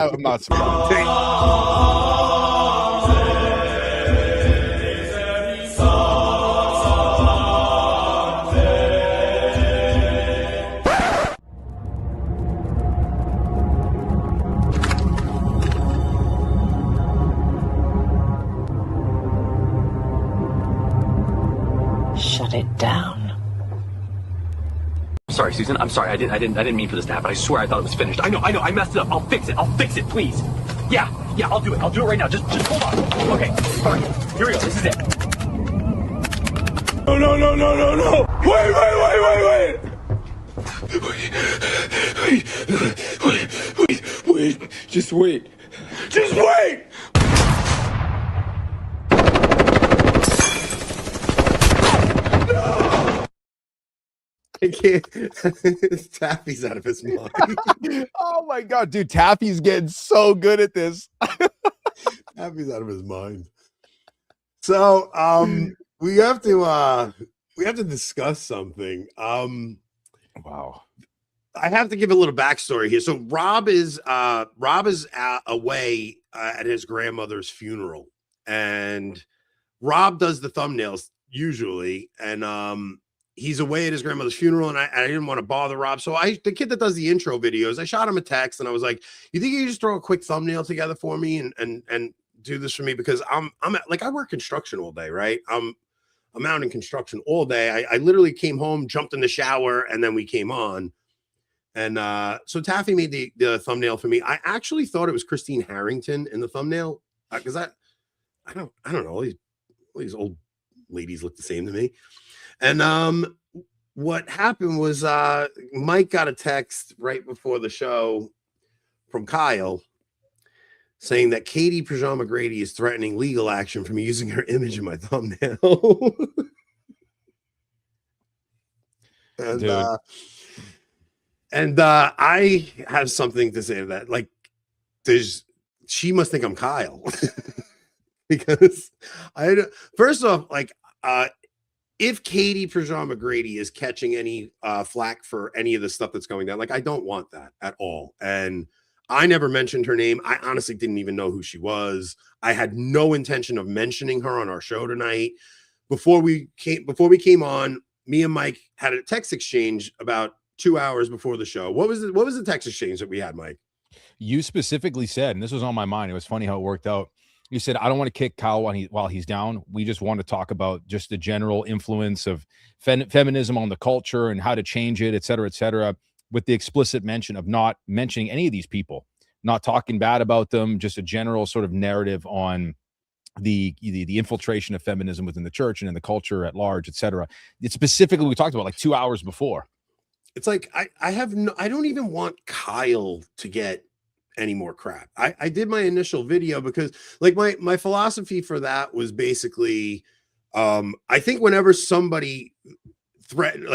I'm not surprised. Shut it down. Sorry, Susan. I'm sorry. I didn't mean for this to happen. I swear I thought it was finished. I know. I messed it up. I'll fix it, please. Yeah, I'll do it. I'll do it right now. Just hold on. Okay. All right. Here we go. This is it. No. Wait. Just wait. I can't. Taffy's out of his mind. Oh my God, dude, Taffy's getting so good at this. Taffy's out of his mind. So, we have to discuss something. Wow. I have to give a little backstory here. So Rob is away at his grandmother's funeral, and Rob does the thumbnails usually, and he's away at his grandmother's funeral, and I didn't want to bother Rob. So the kid that does the intro videos, I shot him a text, and I was like, "You think you could just throw a quick thumbnail together for me and do this for me?" Because I work construction all day, right? I'm out in construction all day. I literally came home, jumped in the shower, and then we came on. And so Taffy made the thumbnail for me. I actually thought it was Christine Harrington in the thumbnail because I don't know. All these old ladies look the same to me. And what happened was Mike got a text right before the show from Kyle saying that Katie Pajama Grady is threatening legal action for me using her image in my thumbnail. And I have something to say to that. Like, she must think I'm Kyle because first off, like, if Katie Pajama Grady is catching any flack for any of the stuff that's going down, like, I don't want that at all. And I never mentioned her name. I honestly didn't even know who she was. I had no intention of mentioning her on our show tonight. Before we came on, me and Mike had a text exchange about 2 hours before the show. What was the text exchange that we had, Mike? You specifically said, and this was on my mind, it was funny how it worked out. You said, I don't want to kick Kyle while he's down. We just want to talk about just the general influence of feminism on the culture and how to change it, et cetera, with the explicit mention of not mentioning any of these people, not talking bad about them, just a general sort of narrative on the infiltration of feminism within the church and in the culture at large, et cetera. It's specifically, we talked about like 2 hours before. It's like, I don't even want Kyle to get any more crap. I did my initial video because, like, my philosophy for that was basically, I think whenever somebody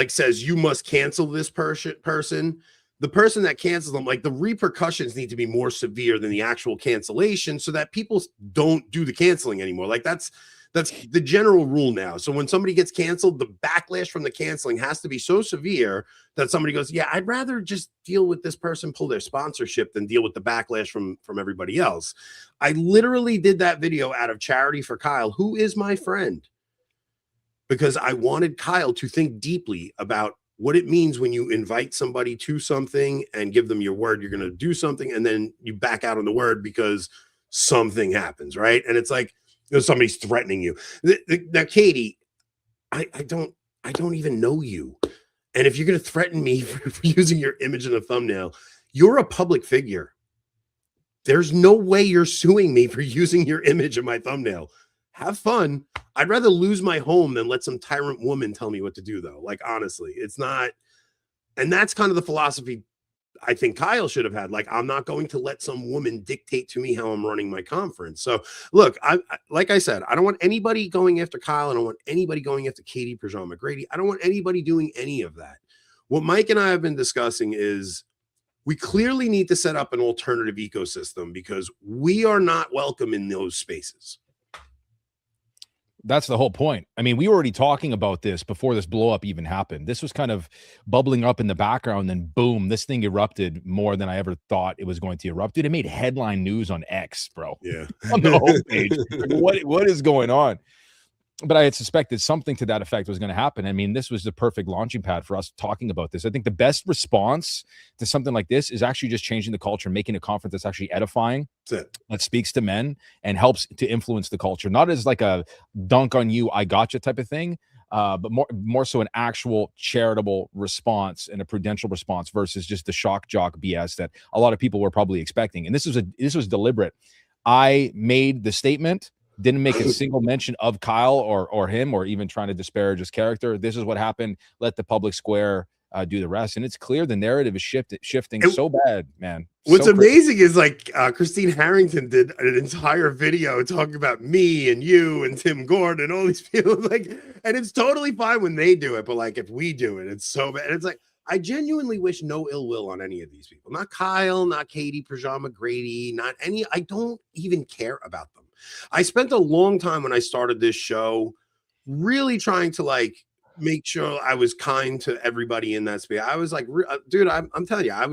says you must cancel this person, the person that cancels them, like, the repercussions need to be more severe than the actual cancellation so that people don't do the canceling anymore. Like, that's the general rule now. So when somebody gets canceled, the backlash from the canceling has to be so severe that somebody goes, yeah, I'd rather just deal with this person, pull their sponsorship, than deal with the backlash from everybody else. I literally did that video out of charity for Kyle, who is my friend, because I wanted Kyle to think deeply about what it means when you invite somebody to something and give them your word you're going to do something, and then you back out on the word because something happens, right? And it's like, somebody's threatening you. Now, Katie, I don't even know you. And if you're going to threaten me for using your image in a thumbnail, you're a public figure. There's no way you're suing me for using your image in my thumbnail. Have fun. I'd rather lose my home than let some tyrant woman tell me what to do, though. Like, honestly, it's not. And that's kind of the philosophy I think Kyle should have had. Like, I'm not going to let some woman dictate to me how I'm running my conference. So look, like I said, I don't want anybody going after Kyle. I don't want anybody going after Katie Pajama Grady. I don't want anybody doing any of that. What Mike and I have been discussing is we clearly need to set up an alternative ecosystem because we are not welcome in those spaces. That's the whole point. I mean, we were already talking about this before this blow up even happened. This was kind of bubbling up in the background, then boom, this thing erupted more than I ever thought it was going to erupt. Dude, it made headline news on X, bro. Yeah. On the homepage. Like, what is going on? But I had suspected something to that effect was going to happen. I mean, this was the perfect launching pad for us talking about this. I think the best response to something like this is actually just changing the culture, making a conference that's actually edifying, that speaks to men and helps to influence the culture, not as like a dunk on you, I gotcha type of thing, but more so an actual charitable response and a prudential response versus just the shock jock BS that a lot of people were probably expecting. And this was deliberate. I made the statement, didn't make a single mention of Kyle or him, or even trying to disparage his character. This is what happened. Let the public square do the rest. And it's clear the narrative is shifting so bad, man. What's amazing is like Christine Harrington did an entire video talking about me and you and Tim Gordon and all these people. Like, and it's totally fine when they do it, but like if we do it, it's so bad. And it's like, I genuinely wish no ill will on any of these people. Not Kyle, not Katie Pajama Grady, not any. I don't even care about them. I spent a long time when I started this show really trying to like make sure I was kind to everybody in that space. I was like, dude, I'm telling you, I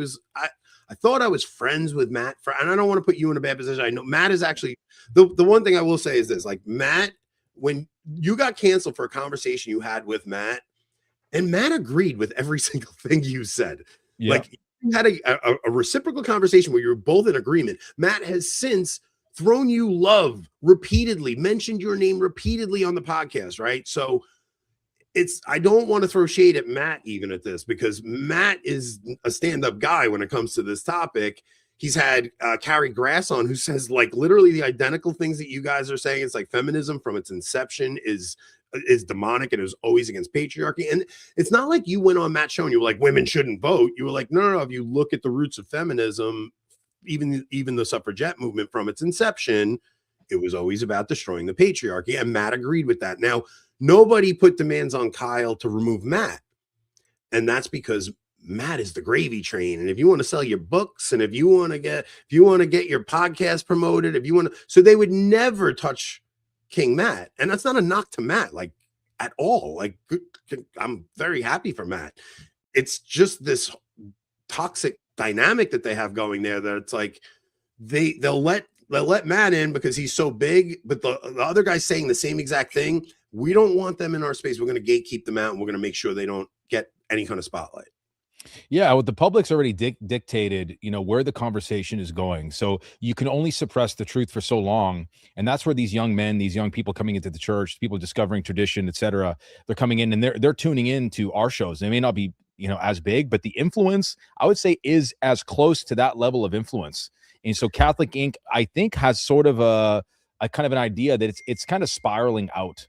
thought I was friends with Matt, and I don't want to put you in a bad position. I know Matt is actually the one thing I will say is this, like Matt, when you got canceled for a conversation you had with Matt, and Matt agreed with every single thing you said. Yeah. Like you had a reciprocal conversation where you're both in agreement. Matt has since thrown you love repeatedly, mentioned your name repeatedly on the podcast, right? So I don't want to throw shade at Matt even at this, because Matt is a stand-up guy when it comes to this topic. He's had Carrie Grass on, who says like literally the identical things that you guys are saying. It's like feminism from its inception is demonic and is always against patriarchy. And it's not like you went on Matt's show and you were like, women shouldn't vote. You were like, no, if you look at the roots of feminism, even the suffragette movement from its inception, it was always about destroying the patriarchy. And Matt agreed with that. Now, nobody put demands on Kyle to remove Matt. And that's because Matt is the gravy train. And if you want to sell your books, and if you want to get your podcast promoted, so they would never touch King Matt. And that's not a knock to Matt, like at all. Like I'm very happy for Matt. It's just this toxic dynamic that they have going there, that it's like they'll let Matt in because he's so big, but the other guy's saying the same exact thing. We don't want them in our space. We're going to gatekeep them out, and we're going to make sure they don't get any kind of spotlight. Yeah, well, the public's already dictated, where the conversation is going. So you can only suppress the truth for so long. And that's where these young men, these young people coming into the church, people discovering tradition, etc., they're coming in and they're tuning in to our shows. They may not be, as big, but the influence, I would say, is as close to that level of influence. And so Catholic Inc., I think, has sort of a kind of an idea that it's kind of spiraling out.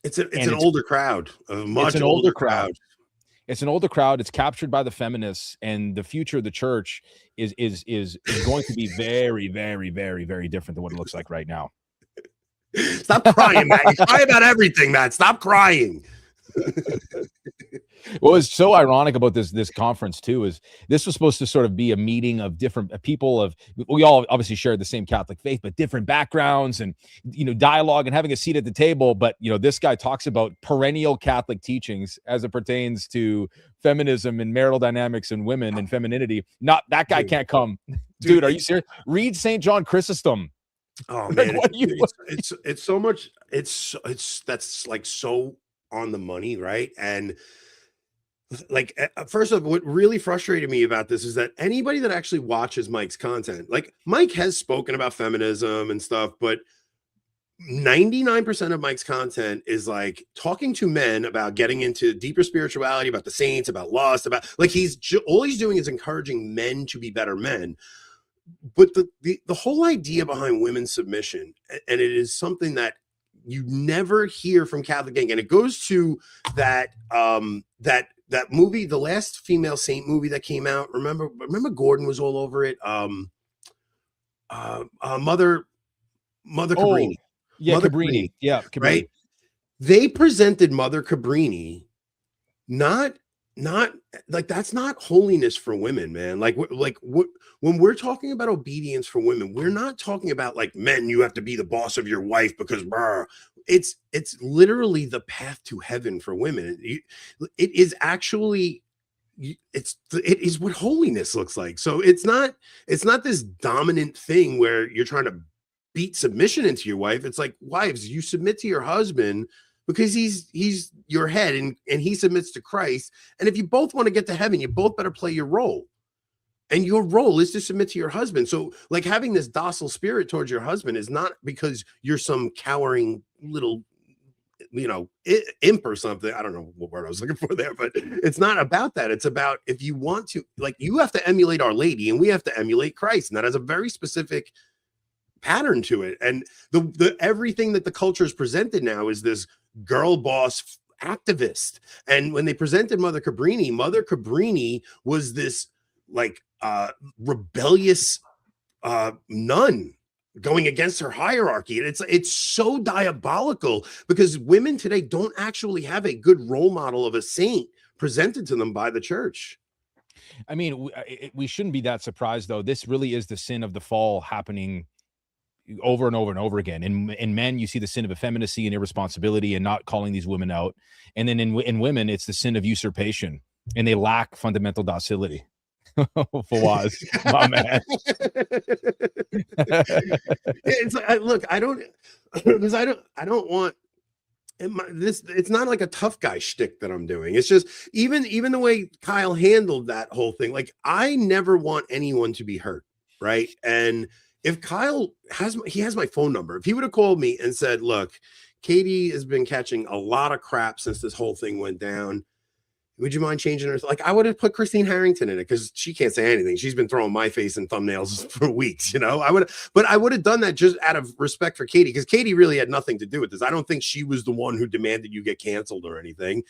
It's an older crowd, it's an older crowd. It's an older crowd. It's captured by the feminists, and the future of the church is going to be very, very, very, very different than what it looks like right now. Stop crying, Matt. You cry about everything, Matt. Stop crying. What was so ironic about this conference too is this was supposed to sort of be a meeting of different people we all obviously shared the same Catholic faith, but different backgrounds and dialogue and having a seat at the table. But this guy talks about perennial Catholic teachings as it pertains to feminism and marital dynamics and women and femininity. Not that guy can't come. Dude, are you serious? Read St. John Chrysostom. Oh man, it's so much. It's that's like so on the money, right? And like, first of all, what really frustrated me about this is that anybody that actually watches Mike's content, like Mike has spoken about feminism and stuff, but 99% of Mike's content is like talking to men about getting into deeper spirituality, about the saints, about lust, about like all he's doing is encouraging men to be better men. But the whole idea behind women's submission, and it is something that you never hear from Catholic Inc., and it goes to that that movie, the last female saint movie that came out. Remember Gordon was all over it. Mother Cabrini. Yeah, Mother Cabrini. Yeah, Cabrini. Right. They presented Mother Cabrini not like that's not holiness for women, man. Like what when we're talking about obedience for women, we're not talking about like men, you have to be the boss of your wife because it's literally the path to heaven for women. It is actually, it is what holiness looks like. So it's not this dominant thing where you're trying to beat submission into your wife. It's like, wives, you submit to your husband because he's your head, and he submits to Christ. And if you both want to get to heaven, you both better play your role. And your role is to submit to your husband. So like having this docile spirit towards your husband is not because you're some cowering little, imp or something. I don't know what word I was looking for there, but it's not about that. It's about, if you want to, like, you have to emulate Our Lady and we have to emulate Christ. And that has a very specific pattern to it. And the everything that the culture is presented now is this girl boss activist. And when they presented Mother Cabrini was this like rebellious nun going against her hierarchy. And it's so diabolical because women today don't actually have a good role model of a saint presented to them by the church. I mean, we shouldn't be that surprised, though. This really is the sin of the fall happening over and over and over again. In men, you see the sin of effeminacy and irresponsibility and not calling these women out. And then in women, it's the sin of usurpation, and they lack fundamental docility. Fawaz, my man. It's like, look, I don't want this. It's not like a tough guy shtick that I'm doing. It's just even the way Kyle handled that whole thing. Like, I never want anyone to be hurt, right? And if Kyle has my phone number, if he would have called me and said, "Look, Katie has been catching a lot of crap since this whole thing went down. Would you mind changing her?" Like, I would have put Christine Harrington in it because she can't say anything. She's been throwing my face in thumbnails for weeks, I would have done that just out of respect for Katie, because Katie really had nothing to do with this. I don't think she was the one who demanded you get canceled or anything.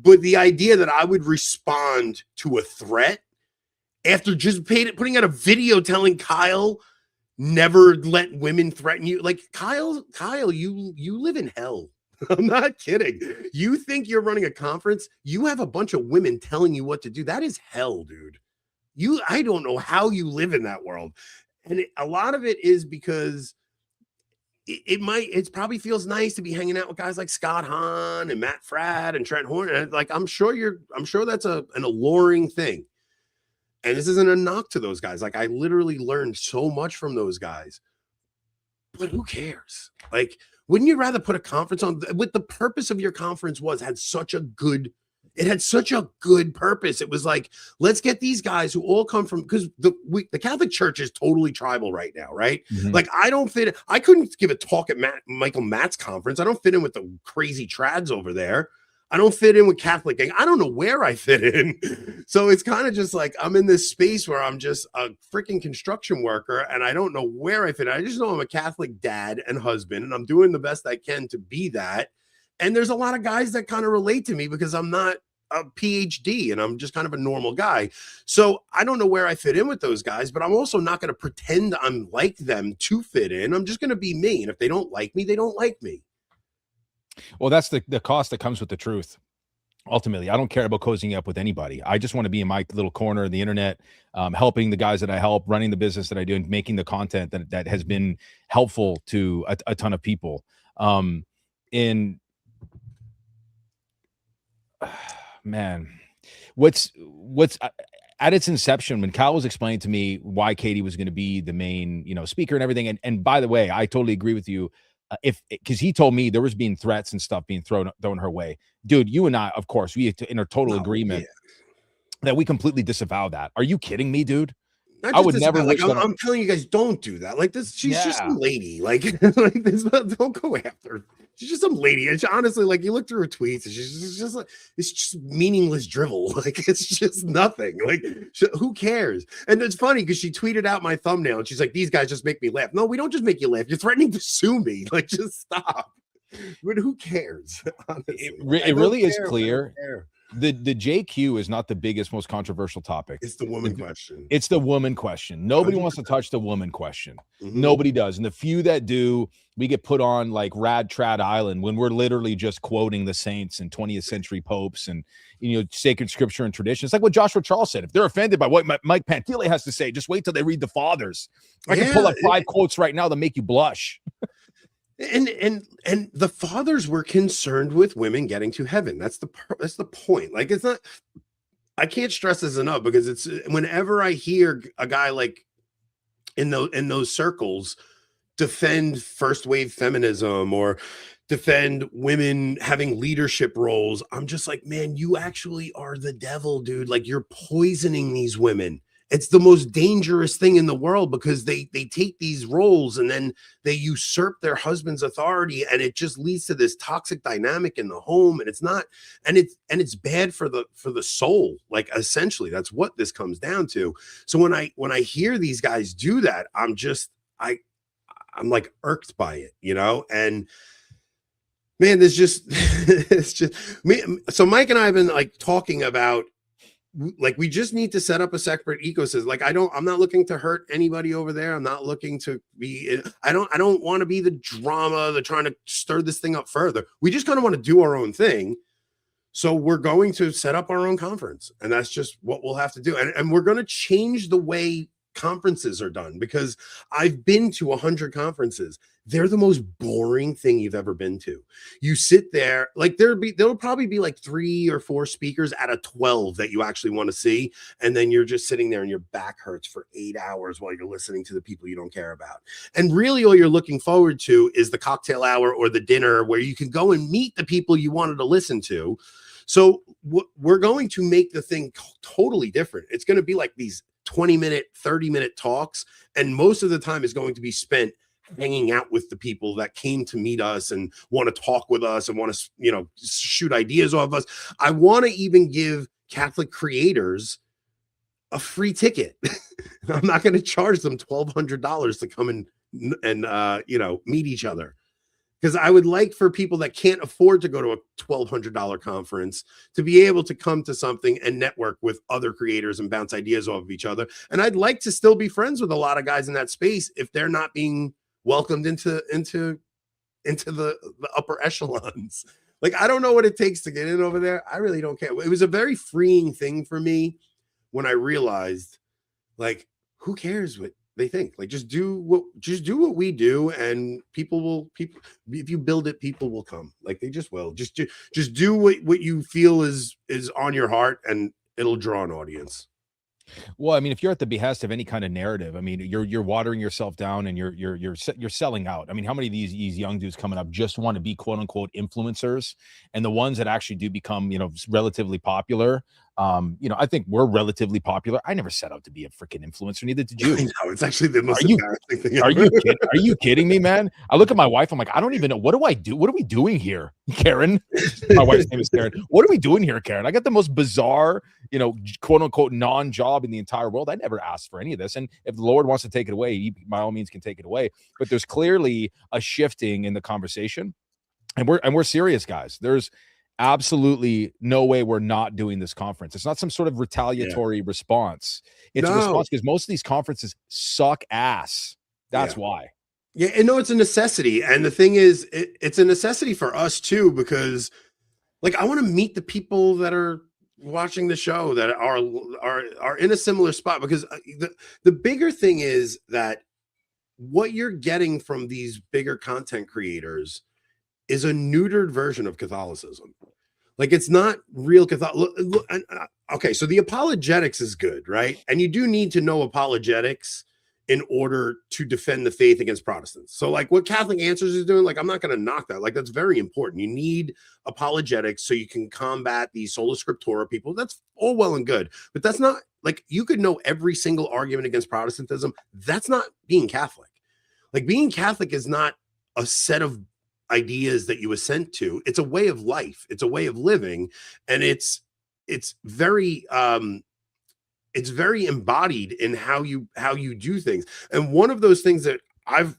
But the idea that I would respond to a threat after just putting out a video telling Kyle never let women threaten you, like, Kyle, you live in hell. I'm not kidding. You think you're running a conference? You have a bunch of women telling you what to do. That is hell, dude. I don't know how you live in that world. And a lot of it is because it probably feels nice to be hanging out with guys like Scott Hahn and Matt Fradd and Trent Horn. And like, I'm sure that's an alluring thing. And this isn't a knock to those guys. Like, I literally learned so much from those guys. But who cares? Like, wouldn't you rather put a conference on with the purpose of your conference had such a good purpose? It was like, let's get these guys who all come from, because the Catholic Church is totally tribal right now, right? Mm-hmm. Like, I couldn't give a talk at Michael Matt's conference. I don't fit in with the crazy trads over there. I don't fit in with Catholic gang. I don't know where I fit in. So it's kind of just like, I'm in this space where I'm just a freaking construction worker and I don't know where I fit in. I just know I'm a Catholic dad and husband, and I'm doing the best I can to be that. And there's a lot of guys that kind of relate to me because I'm not a PhD and I'm just kind of a normal guy. So I don't know where I fit in with those guys, but I'm also not going to pretend I'm like them to fit in. I'm just going to be me. And if they don't like me, they don't like me. Well, that's the cost that comes with the truth. Ultimately, I don't care about cozying up with anybody. I just want to be in my little corner of the internet, helping the guys that I help, running the business that I do, and making the content that has been helpful to a ton of people. Man, what's at its inception, when Kyle was explaining to me why Katie was going to be the main, speaker and everything. And by the way, I totally agree with you. Because he told me there was being threats and stuff being thrown her way. Dude, you and I, of course, we in a total agreement that we completely disavow that. Are you kidding me, dude? I would never. Like, I'm telling you guys, don't do that. Like this, she's just some lady. Like this, don't go after her. She's just some lady. And she, honestly, like, you look through her tweets, and she's just like, it's just meaningless drivel. Like, it's just nothing. Like, who cares? And it's funny because she tweeted out my thumbnail and she's like, "These guys just make me laugh." No, we don't just make you laugh. You're threatening to sue me. Like, just stop. But who cares? Honestly, it really is clear. The JQ is not the biggest, most controversial topic. It's the woman question. It's the woman question. Nobody 100%. Wants to touch the woman question. Mm-hmm. Nobody does. And the few that do, we get put on like Rad Trad Island when we're literally just quoting the saints and 20th century popes and, sacred scripture and tradition. It's like what Joshua Charles said. If they're offended by what Mike Pantile has to say, just wait till they read the fathers. I can pull up 5 quotes right now that make you blush. And the fathers were concerned with women getting to heaven. That's the point. Like, it's not, I can't stress this enough, because it's, whenever I hear a guy like in those circles defend first wave feminism or defend women having leadership roles, I'm just like, man, you actually are the devil, dude. Like, you're poisoning these women. It's the most dangerous thing in the world, because they take these roles and then they usurp their husband's authority, and it just leads to this toxic dynamic in the home. And it's not, and it's bad for the soul. Like, essentially, that's what this comes down to. So when I hear these guys do that, I'm like irked by it, and man, there's just it's just me. So Mike and I have been like talking about, like, we just need to set up a separate ecosystem. Like, I'm not looking to hurt anybody over there. I'm not looking to be, I don't want to be the drama, the trying to stir this thing up further. We just kind of want to do our own thing. So we're going to set up our own conference, and that's just what we'll have to do. And we're going to change the way conferences are done, because I've been to 100 conferences. They're the most boring thing you've ever been to. You sit there, like, there'll probably be like 3 or 4 speakers out of 12 that you actually want to see, and then you're just sitting there and your back hurts for 8 hours while you're listening to the people you don't care about. And really, all you're looking forward to is the cocktail hour or the dinner where you can go and meet the people you wanted to listen to. So we're going to make the thing totally different. It's going to be like these 20-minute, 30-minute talks, and most of the time is going to be spent hanging out with the people that came to meet us and want to talk with us and want to, shoot ideas off us. I want to even give Catholic creators a free ticket. I'm not going to charge them $1,200 to come and meet each other. Because I would like for people that can't afford to go to a $1,200 conference to be able to come to something and network with other creators and bounce ideas off of each other. And I'd like to still be friends with a lot of guys in that space if they're not being welcomed into the upper echelons. Like, I don't know what it takes to get in over there. I really don't care. It was a very freeing thing for me when I realized, like, who cares what they think? Like, just do what we do, and people if you build it, people will come. Like, they just will. Just do what you feel is on your heart, and it'll draw an audience. Well, I mean, if you're at the behest of any kind of narrative, I mean, you're watering yourself down, and you're selling out. I mean, how many of these young dudes coming up just want to be quote unquote influencers, and the ones that actually do become, relatively popular. I think we're relatively popular. I never set out to be a freaking influencer, neither did you. I know, it's actually the most embarrassing thing ever. Are you kidding me, man? I look at my wife, I'm like, I don't even know. What do I do? What are we doing here, Karen? My wife's name is Karen. What are we doing here, Karen? I got the most bizarre, quote unquote non-job in the entire world. I never asked for any of this. And if the Lord wants to take it away, he by all means can take it away. But there's clearly a shifting in the conversation. And we're serious, guys. There's absolutely no way we're not doing this conference. It's not some sort of retaliatory response. It's a response because most of these conferences suck ass. That's why. Yeah, and no, it's a necessity. And the thing is, it's a necessity for us too, because, like, I want to meet the people that are watching the show that are in a similar spot, because the bigger thing is that what you're getting from these bigger content creators is a neutered version of Catholicism. Like, it's not real Catholic. Okay, so the apologetics is good, right? And you do need to know apologetics in order to defend the faith against Protestants. So, like, what Catholic Answers is doing, like, I'm not going to knock that. Like, that's very important. You need apologetics so you can combat these sola scriptura people. That's all well and good, but that's not, like, you could know every single argument against Protestantism. That's not being Catholic. Like, being Catholic is not a set of ideas that you assent to. It's a way of life. It's a way of living, and it's very embodied in how you do things. And one of those things that I've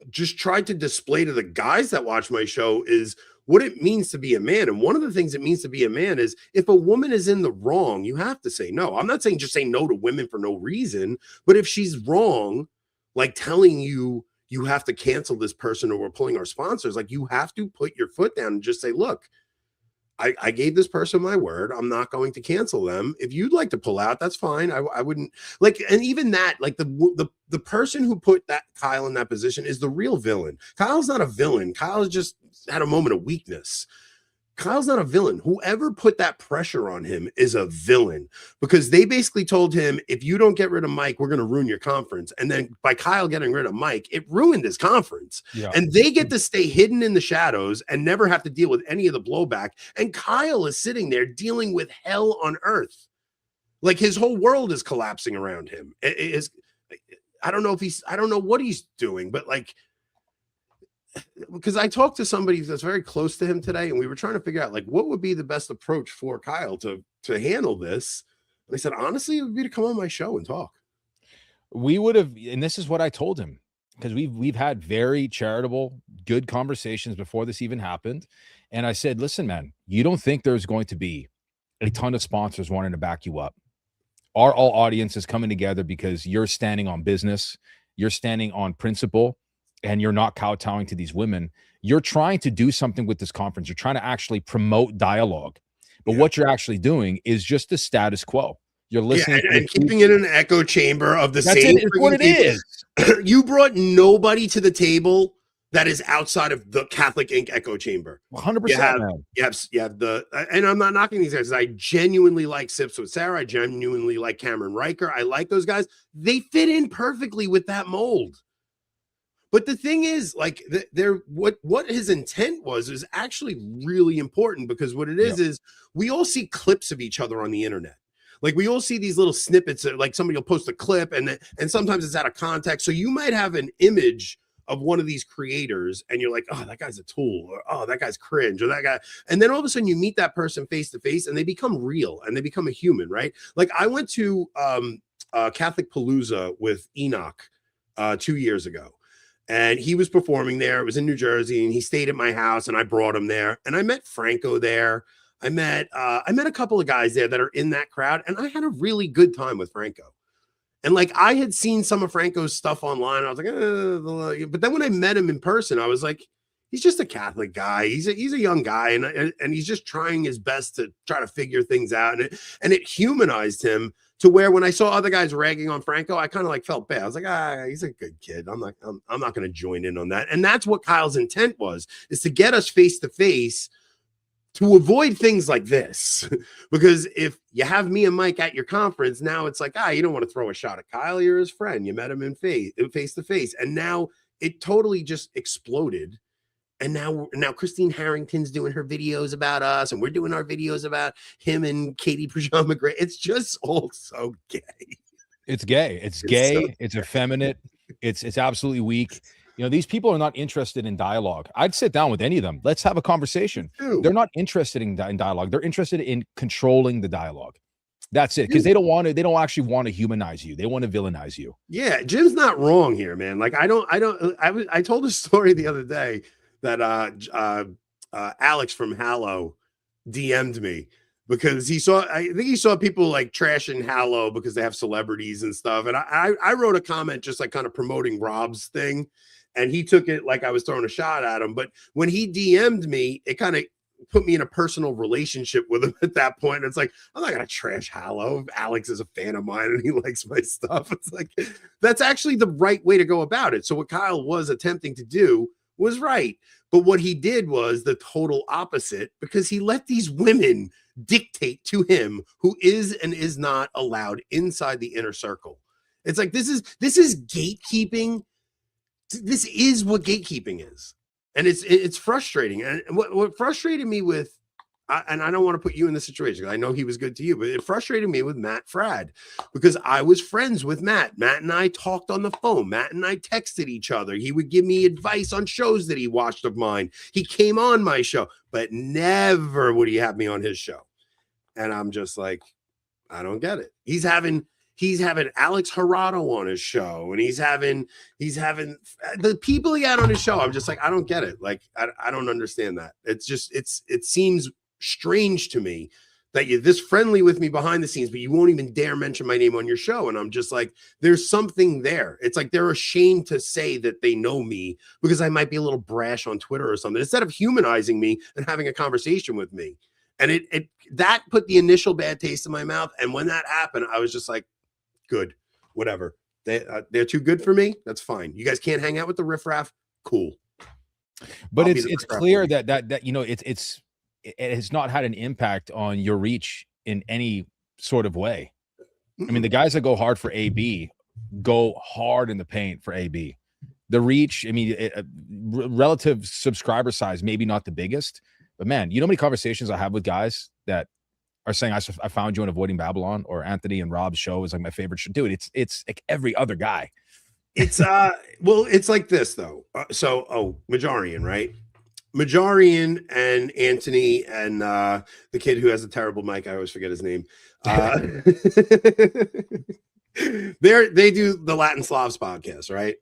just tried to display to the guys that watch my show is what it means to be a man. And one of the things it means to be a man is, if a woman is in the wrong, you have to say no. I'm not saying just say no to women for no reason, but if she's wrong, like telling you have to cancel this person or we're pulling our sponsors, like, you have to put your foot down and just say, look, I gave this person my word. I'm not going to cancel them. If you'd like to pull out, that's fine. I wouldn't like, and even that, like the person who put that Kyle in that position is the real villain. Kyle's not a villain. Kyle's just had a moment of weakness. Kyle's not a villain. Whoever put that pressure on him is a villain, because they basically told him, if you don't get rid of Mike, we're going to ruin your conference. And then by Kyle getting rid of Mike, it ruined his conference. Yeah. And they get to stay hidden in the shadows and never have to deal with any of the blowback. And Kyle is sitting there dealing with hell on earth. Like his whole world is collapsing around him. I don't know what he's doing, but like, because I talked to somebody that's very close to him today, and we were trying to figure out like what would be the best approach for Kyle to handle this. And I said, honestly, it would be to come on my show and talk. We would have, and this is what I told him, because we've had very charitable, good conversations before this even happened. And I said, listen, man, you don't think there's going to be a ton of sponsors wanting to back you up. Our all audience is coming together because you're standing on business, you're standing on principle, and you're not kowtowing to these women. You're trying to do something with this conference. You're trying to actually promote dialogue. But what you're actually doing is just the status quo. You're listening and keeping it in an echo chamber of the same. That's what it is. You brought nobody to the table that is outside of the Catholic Inc. echo chamber. 100%. You have the, and I'm not knocking these guys. I genuinely like Sips with Sarah. I genuinely like Cameron Riker. I like those guys. They fit in perfectly with that mold. But the thing is, like, what his intent was is actually really important, because what it is we all see clips of each other on the internet. Like, we all see these little snippets that, like, somebody will post a clip and sometimes it's out of context. So you might have an image of one of these creators and you're like, oh, that guy's a tool, or oh, that guy's cringe, or that guy. And then all of a sudden you meet that person face to face and they become real and they become a human, right? Like, I went to Catholic Palooza with Enoch 2 years ago. And he was performing there. It was in New Jersey, and he stayed at my house, and I brought him there. And I met Franco there. I met a couple of guys there that are in that crowd, and I had a really good time with Franco. And like, I had seen some of Franco's stuff online. I was like, but then when I met him in person, I was like, he's just a Catholic guy. He's a young guy, and he's just trying his best to try to figure things out. And it humanized him to where when I saw other guys ragging on Franco, I kind of like felt bad. I was like, he's a good kid. I'm not going to join in on that. And that's what Kyle's intent was, is to get us face to face to avoid things like this. Because if you have me and Mike at your conference, now it's like, you don't want to throw a shot at Kyle. You're his friend. You met him in face to face. And now it totally just exploded. And now Christine Harrington's doing her videos about us, and we're doing our videos about him and Katie Pajama Gray. It's just all so gay. It's gay. It's gay. So it's effeminate. It's absolutely weak. You know, these people are not interested in dialogue. I'd sit down with any of them. Let's have a conversation. They're not interested in dialogue. They're interested in controlling the dialogue. That's it. Because they don't actually want to humanize you. They want to villainize you. Yeah, Jim's not wrong here, man. Like, I told a story the other day that Alex from Hallow DM'd me, because I think he saw people like trashing Hallow because they have celebrities and stuff. And I wrote a comment just like kind of promoting Rob's thing, and he took it like I was throwing a shot at him. But when he DM'd me, it kind of put me in a personal relationship with him at that point. And it's like, I'm not going to trash Hallow. Alex is a fan of mine and he likes my stuff. It's like, that's actually the right way to go about it. So what Kyle was attempting to do was right. But what he did was the total opposite, because he let these women dictate to him who is and is not allowed inside the inner circle. It's like, this is gatekeeping. This is what gatekeeping is. And it's frustrating. And what frustrated me with, and I don't want to put you in this situation, because I know he was good to you, but it frustrated me with Matt Frad, because I was friends with Matt. Matt and I talked on the phone. Matt and I texted each other. He would give me advice on shows that he watched of mine. He came on my show, but never would he have me on his show. And I'm just like, I don't get it. He's having Alex Gerardo on his show, and he's having the people he had on his show. I'm just like, I don't get it. Like, I don't understand that. It's just, it seems strange to me that you're this friendly with me behind the scenes, but you won't even dare mention my name on your show. And I'm just like, there's something there. It's like they're ashamed to say that they know me because I might be a little brash on Twitter or something, instead of humanizing me and having a conversation with me. And it that put the initial bad taste in my mouth. And when that happened, I was just like, good, whatever. They're too good for me. That's fine. You guys can't hang out with the riffraff. Cool. But I'll be it's the riffraff clear buddy. that you know it has not had an impact on your reach in any sort of way. I mean, the guys that go hard for AB go hard in the paint for AB. The reach, I mean, relative subscriber size, maybe not the biggest, but man, you know how many conversations I have with guys that are saying, I found you on Avoiding Babylon, or Anthony and Rob's show is like my favorite show. Dude, it's like every other guy. It's well, it's like this though. Majorian, right? Majorian and Anthony and the kid who has a terrible mic, I always forget his name. They do the Latin Slavs podcast, right?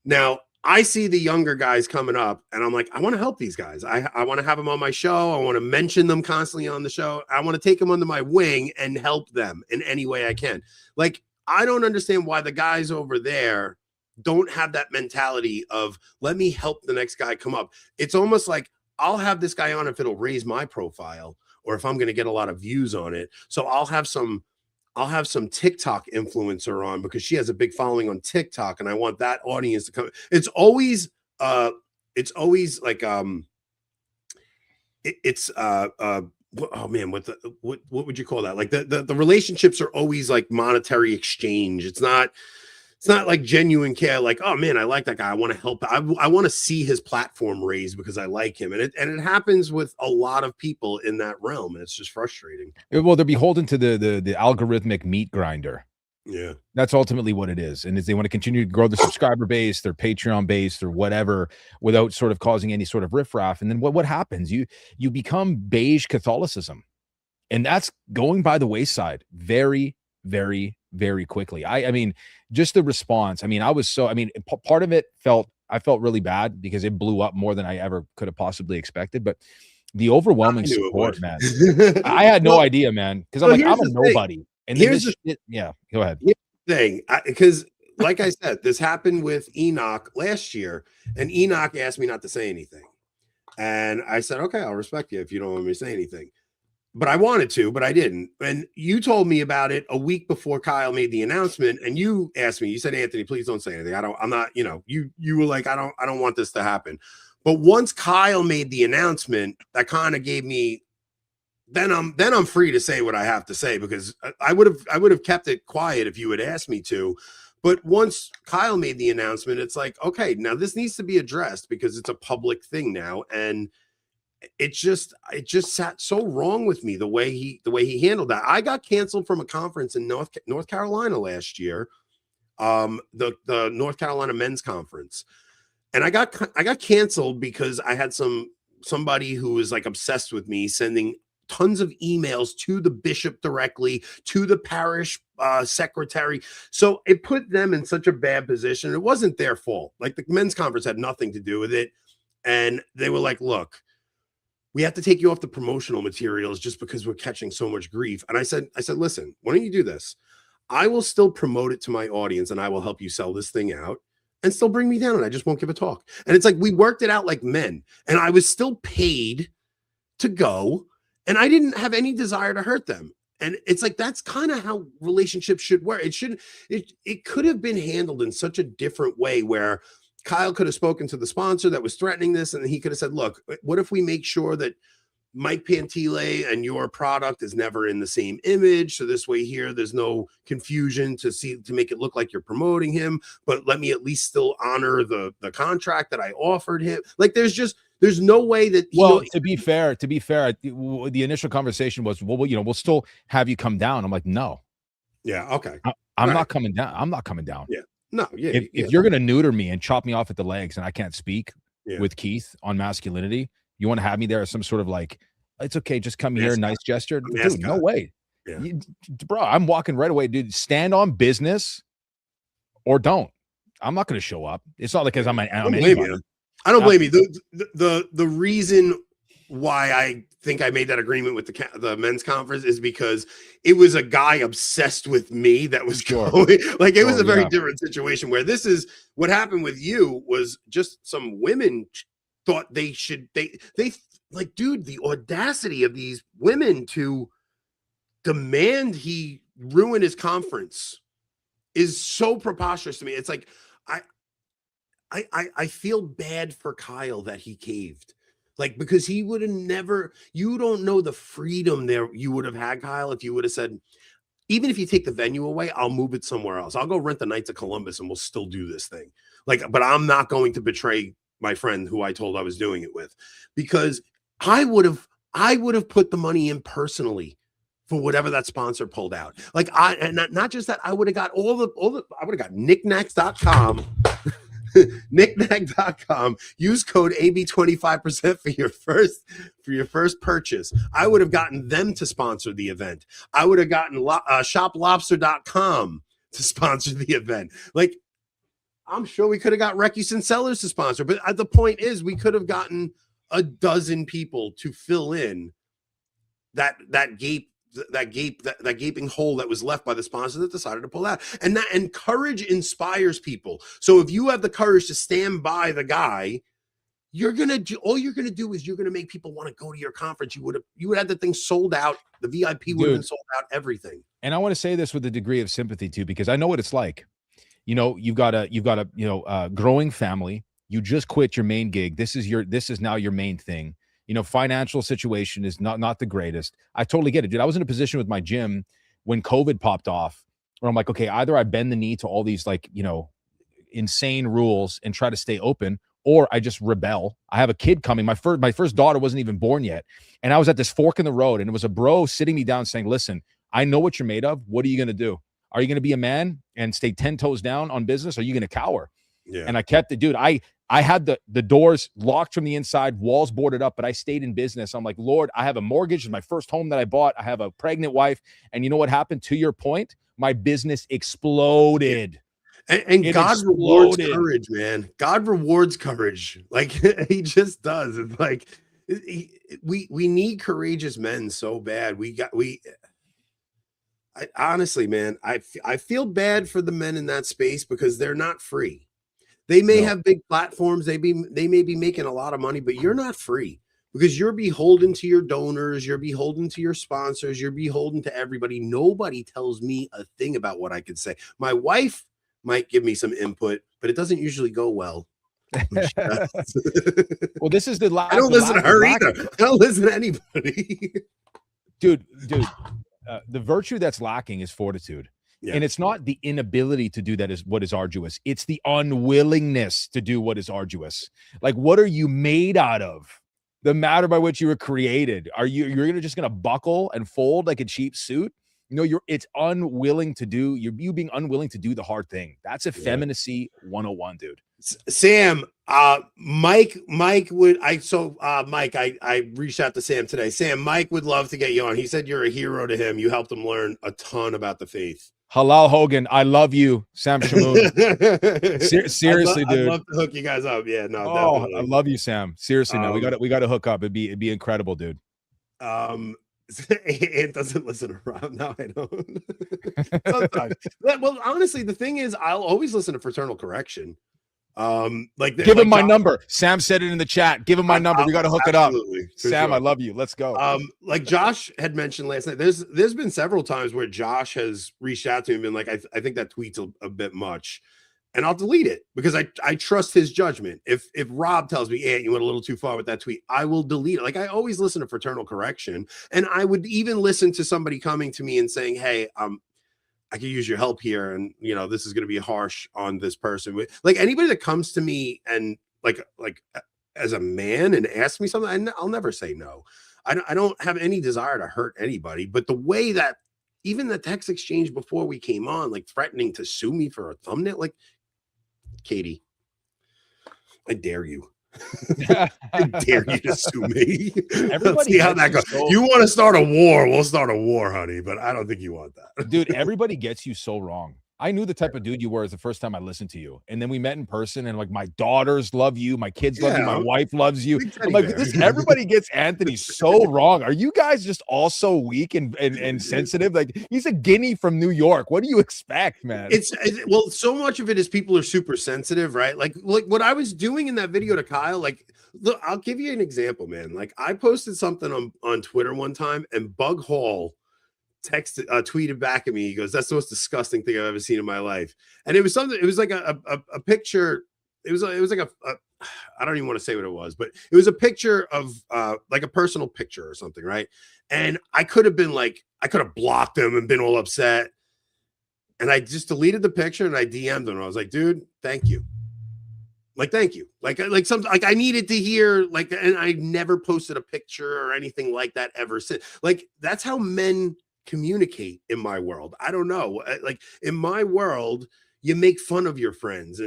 Now, I see the younger guys coming up, and I'm like, I want to help these guys. I want to have them on my show. I want to mention them constantly on the show. I want to take them under my wing and help them in any way I can. Like, I don't understand why the guys over there don't have that mentality of, let me help the next guy come up. It's almost like, I'll have this guy on if it'll raise my profile, or if I'm going to get a lot of views on it. So I'll have some TikTok influencer on because she has a big following on TikTok, and I want that audience to come. It's always like oh man, what would you call that? Like the relationships are always like monetary exchange. It's not like genuine care. Like, oh man, I like that guy. I want to help. I want to see his platform raised because I like him. And it happens with a lot of people in that realm. And it's just frustrating. Well, they're beholden to the algorithmic meat grinder. Yeah. That's ultimately what it is. And they want to continue to grow their subscriber base, their Patreon base, or whatever, without sort of causing any sort of riffraff. And then what happens? You become beige Catholicism. And that's going by the wayside very, very, very quickly. I mean, just the response. I mean, part of it I felt really bad because it blew up more than I ever could have possibly expected. But the overwhelming support, man, I had no idea, man, because I'm a nobody. And here's go ahead. Here's the thing, because like I said, this happened with Enoch last year, and Enoch asked me not to say anything, and I said, okay, I'll respect you if you don't want me to say anything. But I wanted to, but I didn't. And you told me about it a week before Kyle made the announcement, and you asked me, you said, Anthony, please don't say anything. I'm not, you were like, I don't want this to happen. But once Kyle made the announcement, that kind of gave me, then I'm free to say what I have to say, because I would have kept it quiet if you had asked me to. But once Kyle made the announcement, it's like, okay, now this needs to be addressed because it's a public thing now. And it just sat so wrong with me the way he handled that. I got canceled from a conference in North Carolina last year, the North Carolina Men's Conference, and I got canceled because I had somebody who was like obsessed with me sending tons of emails to the bishop directly, to the parish secretary. So it put them in such a bad position. It wasn't their fault. Like, the men's conference had nothing to do with it, and they were like, look, we have to take you off the promotional materials just because we're catching so much grief. And I said, listen, why don't you do this? I will still promote it to my audience, and I will help you sell this thing out, and still bring me down, and I just won't give a talk. And it's like, we worked it out like men, and I was still paid to go, and I didn't have any desire to hurt them. And it's like, that's kind of how relationships should work. It could have been handled in such a different way, where Kyle could have spoken to the sponsor that was threatening this, and he could have said, look, what if we make sure that Mike Pantile and your product is never in the same image? So this way here, there's no confusion to make it look like you're promoting him, but let me at least still honor the contract that I offered him. Like, there's no way that to be fair, the initial conversation was, well, we'll still have you come down. I'm like, no. Yeah, okay. I'm not coming down. I'm not coming down. Yeah. No, yeah. If you're gonna neuter me and chop me off at the legs and I can't speak with Keith on masculinity, you want to have me there as some sort of like, it's okay, just come here, nice gesture. Dude, no way. Yeah. Bro, I'm walking right away, dude. Stand on business or don't. I'm not going to show up. It's not like because I'm anybody. I don't blame you. The reason why I think I made that agreement with the men's conference is because it was a guy obsessed with me that was going. Like, it was a very different situation, where this is what happened with you was just some women thought they like, dude, the audacity of these women to demand he ruin his conference is so preposterous to me. It's like, I feel bad for Kyle that he caved. Like, because he would have never, you don't know the freedom there you would have had, Kyle, if you would have said, even if you take the venue away, I'll move it somewhere else. I'll go rent the Knights of Columbus and we'll still do this thing. Like, but I'm not going to betray my friend who I told I was doing it with, because I would have put the money in personally for whatever that sponsor pulled out. Like, and not just that, I would have got I would have got knickknacks.com. knickknack.com. Use code AB25% for your first purchase. I would have gotten them to sponsor the event. I would have gotten shoplobster.com to sponsor the event. Like, I'm sure we could have got Reckies and Sellers to sponsor, but the point is, we could have gotten a dozen people to fill in that gaping hole that was left by the sponsor that decided to pull out. And courage inspires people. So if you have the courage to stand by the guy, all you're gonna do is you're gonna make people want to go to your conference. You would have the thing sold out. The VIP would have been sold out, everything. And I want to say this with a degree of sympathy too, because I know what it's like. You know, you've got a growing family. You just quit your main gig. This is now your main thing. You know, financial situation is not the greatest. I totally get it, dude. I was in a position with my gym when COVID popped off where I'm like, okay, either I bend the knee to all these, like, you know, insane rules and try to stay open, or I just rebel. I have a kid coming. My first daughter wasn't even born yet. And I was at this fork in the road, and it was a bro sitting me down saying, listen, I know what you're made of. What are you going to do? Are you going to be a man and stay 10 toes down on business? Or are you going to cower? Yeah. And I kept it, dude. I had the doors locked from the inside, walls boarded up, but I stayed in business. I'm like, Lord, I have a mortgage. It's my first home that I bought. I have a pregnant wife. And you know what happened? To your point, my business exploded. And God rewards courage, man. God rewards courage. Like, he just does. It's like, we need courageous men so bad. Honestly, man, I feel bad for the men in that space because they're not free. They may have big platforms. They may be making a lot of money, but you're not free because you're beholden to your donors. You're beholden to your sponsors. You're beholden to everybody. Nobody tells me a thing about what I could say. My wife might give me some input, but it doesn't usually go well. Well, this is the last. I don't listen to her either. I don't listen to anybody. Dude, the virtue that's lacking is fortitude. Yeah. And it's not the inability to do that is what is arduous. It's the unwillingness to do what is arduous. Like, what are you made out of? The matter by which you were created. You're just gonna buckle and fold like a cheap suit? No, it's unwilling to do. You being unwilling to do the hard thing. That's effeminacy 101, dude. Sam, Mike would I reached out to Sam today. Sam, Mike would love to get you on. He said you're a hero to him. You helped him learn a ton about the faith. Halal Hogan, I love you, Sam Shamoon. Seriously, dude. I'd love to hook you guys up. Yeah, no, definitely. I love you, Sam. Seriously, man. We got to hook up. It'd be incredible, dude. It doesn't listen to Rob. No, I don't. Sometimes. Well, honestly, the thing is, I'll always listen to Fraternal Correction. Give him my number. Sam said it in the chat. Give him my number. We got to hook it up. Sam, sure. I love you. Let's go. Like Josh had mentioned last night, there's been several times where Josh has reached out to him and like, I think that tweet's a bit much, and I'll delete it because I trust his judgment. If Rob tells me, you went a little too far with that tweet, I will delete it. Like, I always listen to Fraternal Correction, and I would even listen to somebody coming to me and saying, hey, I could use your help here. And, this is going to be harsh on this person. Like, anybody that comes to me and like as a man and asks me something, I'll never say no. I don't have any desire to hurt anybody, but the way that even the text exchange before we came on, like threatening to sue me for a thumbnail, like, Katie, I dare you. I dare you to sue me. Let's see how that goes. You want to start a war? We'll start a war, honey. But I don't think you want that, dude. Everybody gets you so wrong. I knew the type of dude you were as the first time I listened to you. And then we met in person and like my daughters love you. My kids love you. My wife loves you. I'm like, everybody gets Anthony so wrong. Are you guys just all so weak and sensitive? Like he's a guinea from New York. What do you expect, man? Well, so much of it is people are super sensitive, right? Like what I was doing in that video to Kyle, like, look, I'll give you an example, man. Like I posted something on Twitter one time and Bug Hall tweeted back at me. He goes, "That's the most disgusting thing I've ever seen in my life." And it was something. It was like a picture. It was like a I don't even want to say what it was, but it was a picture of like a personal picture or something, right? And I could have blocked him and been all upset. And I just deleted the picture and I DM'd him. I was like, "Dude, thank you." Like, thank you. Like I needed to hear, like, and I never posted a picture or anything like that ever since. Like, that's how men communicate in my world. I don't know. Like in my world, you make fun of your friends.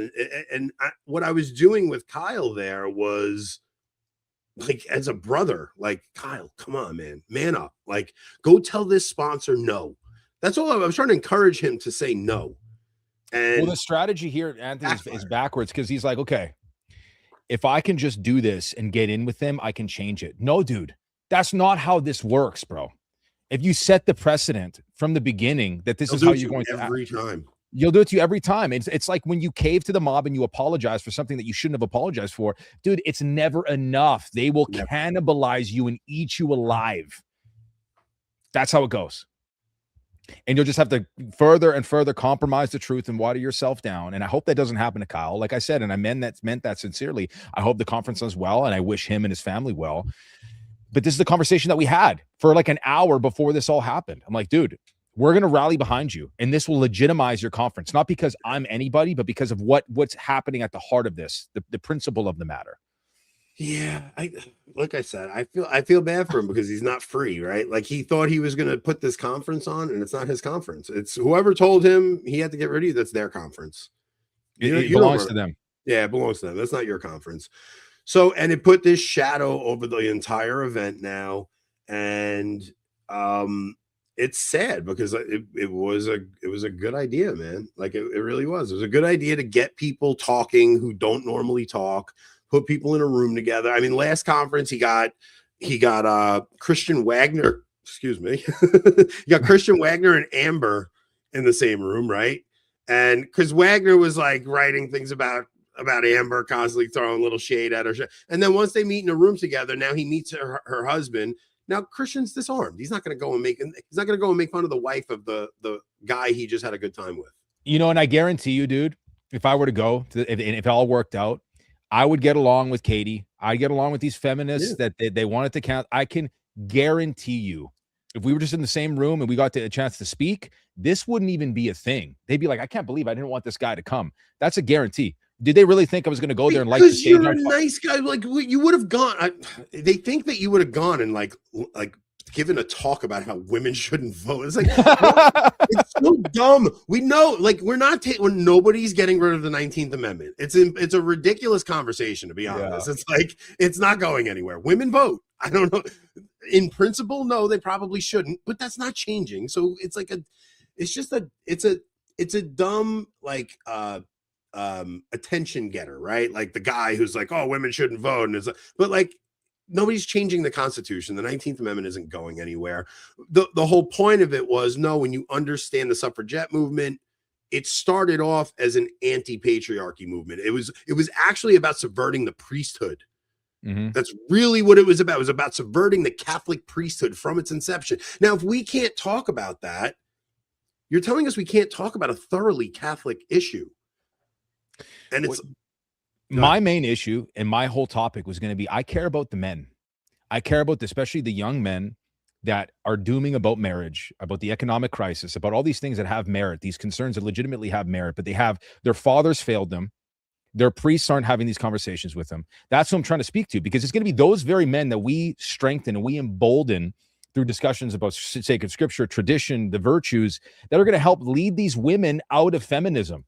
What I was doing with Kyle there was like, as a brother, like, Kyle, come on, man up. Like, go tell this sponsor no. That's all. I was trying to encourage him to say no. And well, the strategy here, Anthony, is backwards because he's like, okay, if I can just do this and get in with them, I can change it. No, dude, that's not how this works, bro. If you set the precedent from the beginning that this is how you're going to every time, you'll do it to you every time. It's like when you cave to the mob and you apologize for something that you shouldn't have apologized for, dude. It's never enough. They will cannibalize you and eat you alive. That's how it goes. And you'll just have to further and further compromise the truth and water yourself down. And I hope that doesn't happen to Kyle. Like I said, and I meant that sincerely. I hope the conference does well, and I wish him and his family well. But this is the conversation that we had for like an hour before this all happened. I'm like, dude, we're going to rally behind you. And this will legitimize your conference, not because I'm anybody, but because of what's happening at the heart of this, the principle of the matter. Yeah. Like I said, I feel bad for him because he's not free, right? Like he thought he was going to put this conference on, and it's not his conference. It's whoever told him he had to get rid of you. That's their conference. It belongs to them. Yeah, it belongs to them. That's not your conference. So, and it put this shadow over the entire event now. And it's sad because it was a good idea, man. Like it really was. It was a good idea to get people talking who don't normally talk, put people in a room together. I mean, last conference he got Christian Wagner, excuse me. You got Christian Wagner and Amber in the same room, right? And because Wagner was like writing things about Amber, constantly throwing little shade at her. And then once they meet in a room together, now he meets her husband. Now Christian's disarmed. He's not going to go and make fun of the wife of the guy he just had a good time with. You know, and I guarantee you, dude, if I were to go, if it all worked out, I would get along with Katie. I'd get along with these feminists that they wanted to count. I can guarantee you, if we were just in the same room and we got a chance to speak, this wouldn't even be a thing. They'd be like, I can't believe I didn't want this guy to come. That's a guarantee. Did they really think I was going to go there and like the stage? You're a nice guy. Like you would have gone. They think that you would have gone and like given a talk about how women shouldn't vote. It's like it's so dumb. We know, like we're not when nobody's getting rid of the 19th Amendment. It's a ridiculous conversation, to be honest. Yeah. It's like it's not going anywhere. Women vote. I don't know. In principle, no, they probably shouldn't, but that's not changing. So it's like it's a dumb like attention getter, right? Like the guy who's like, oh, women shouldn't vote, and it's like, but like nobody's changing the Constitution. The 19th Amendment isn't going anywhere. The whole point of it was, no, when you understand the suffragette movement, it started off as an anti-patriarchy movement. It was actually about subverting the priesthood. Mm-hmm. That's really what it was about. It was about subverting the Catholic priesthood from its inception. Now, if we can't talk about that, you're telling us we can't talk about a thoroughly Catholic issue. And it's my main issue, and my whole topic was going to be, I care about the men. I care about especially the young men that are dooming about marriage, about the economic crisis, about all these things that have merit, these concerns that legitimately have merit, but their fathers failed them. Their priests aren't having these conversations with them. That's what I'm trying to speak to, because it's going to be those very men that we strengthen and we embolden through discussions about sacred scripture, tradition, the virtues, that are going to help lead these women out of feminism.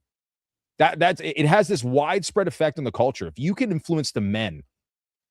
It has this widespread effect on the culture. If you can influence the men,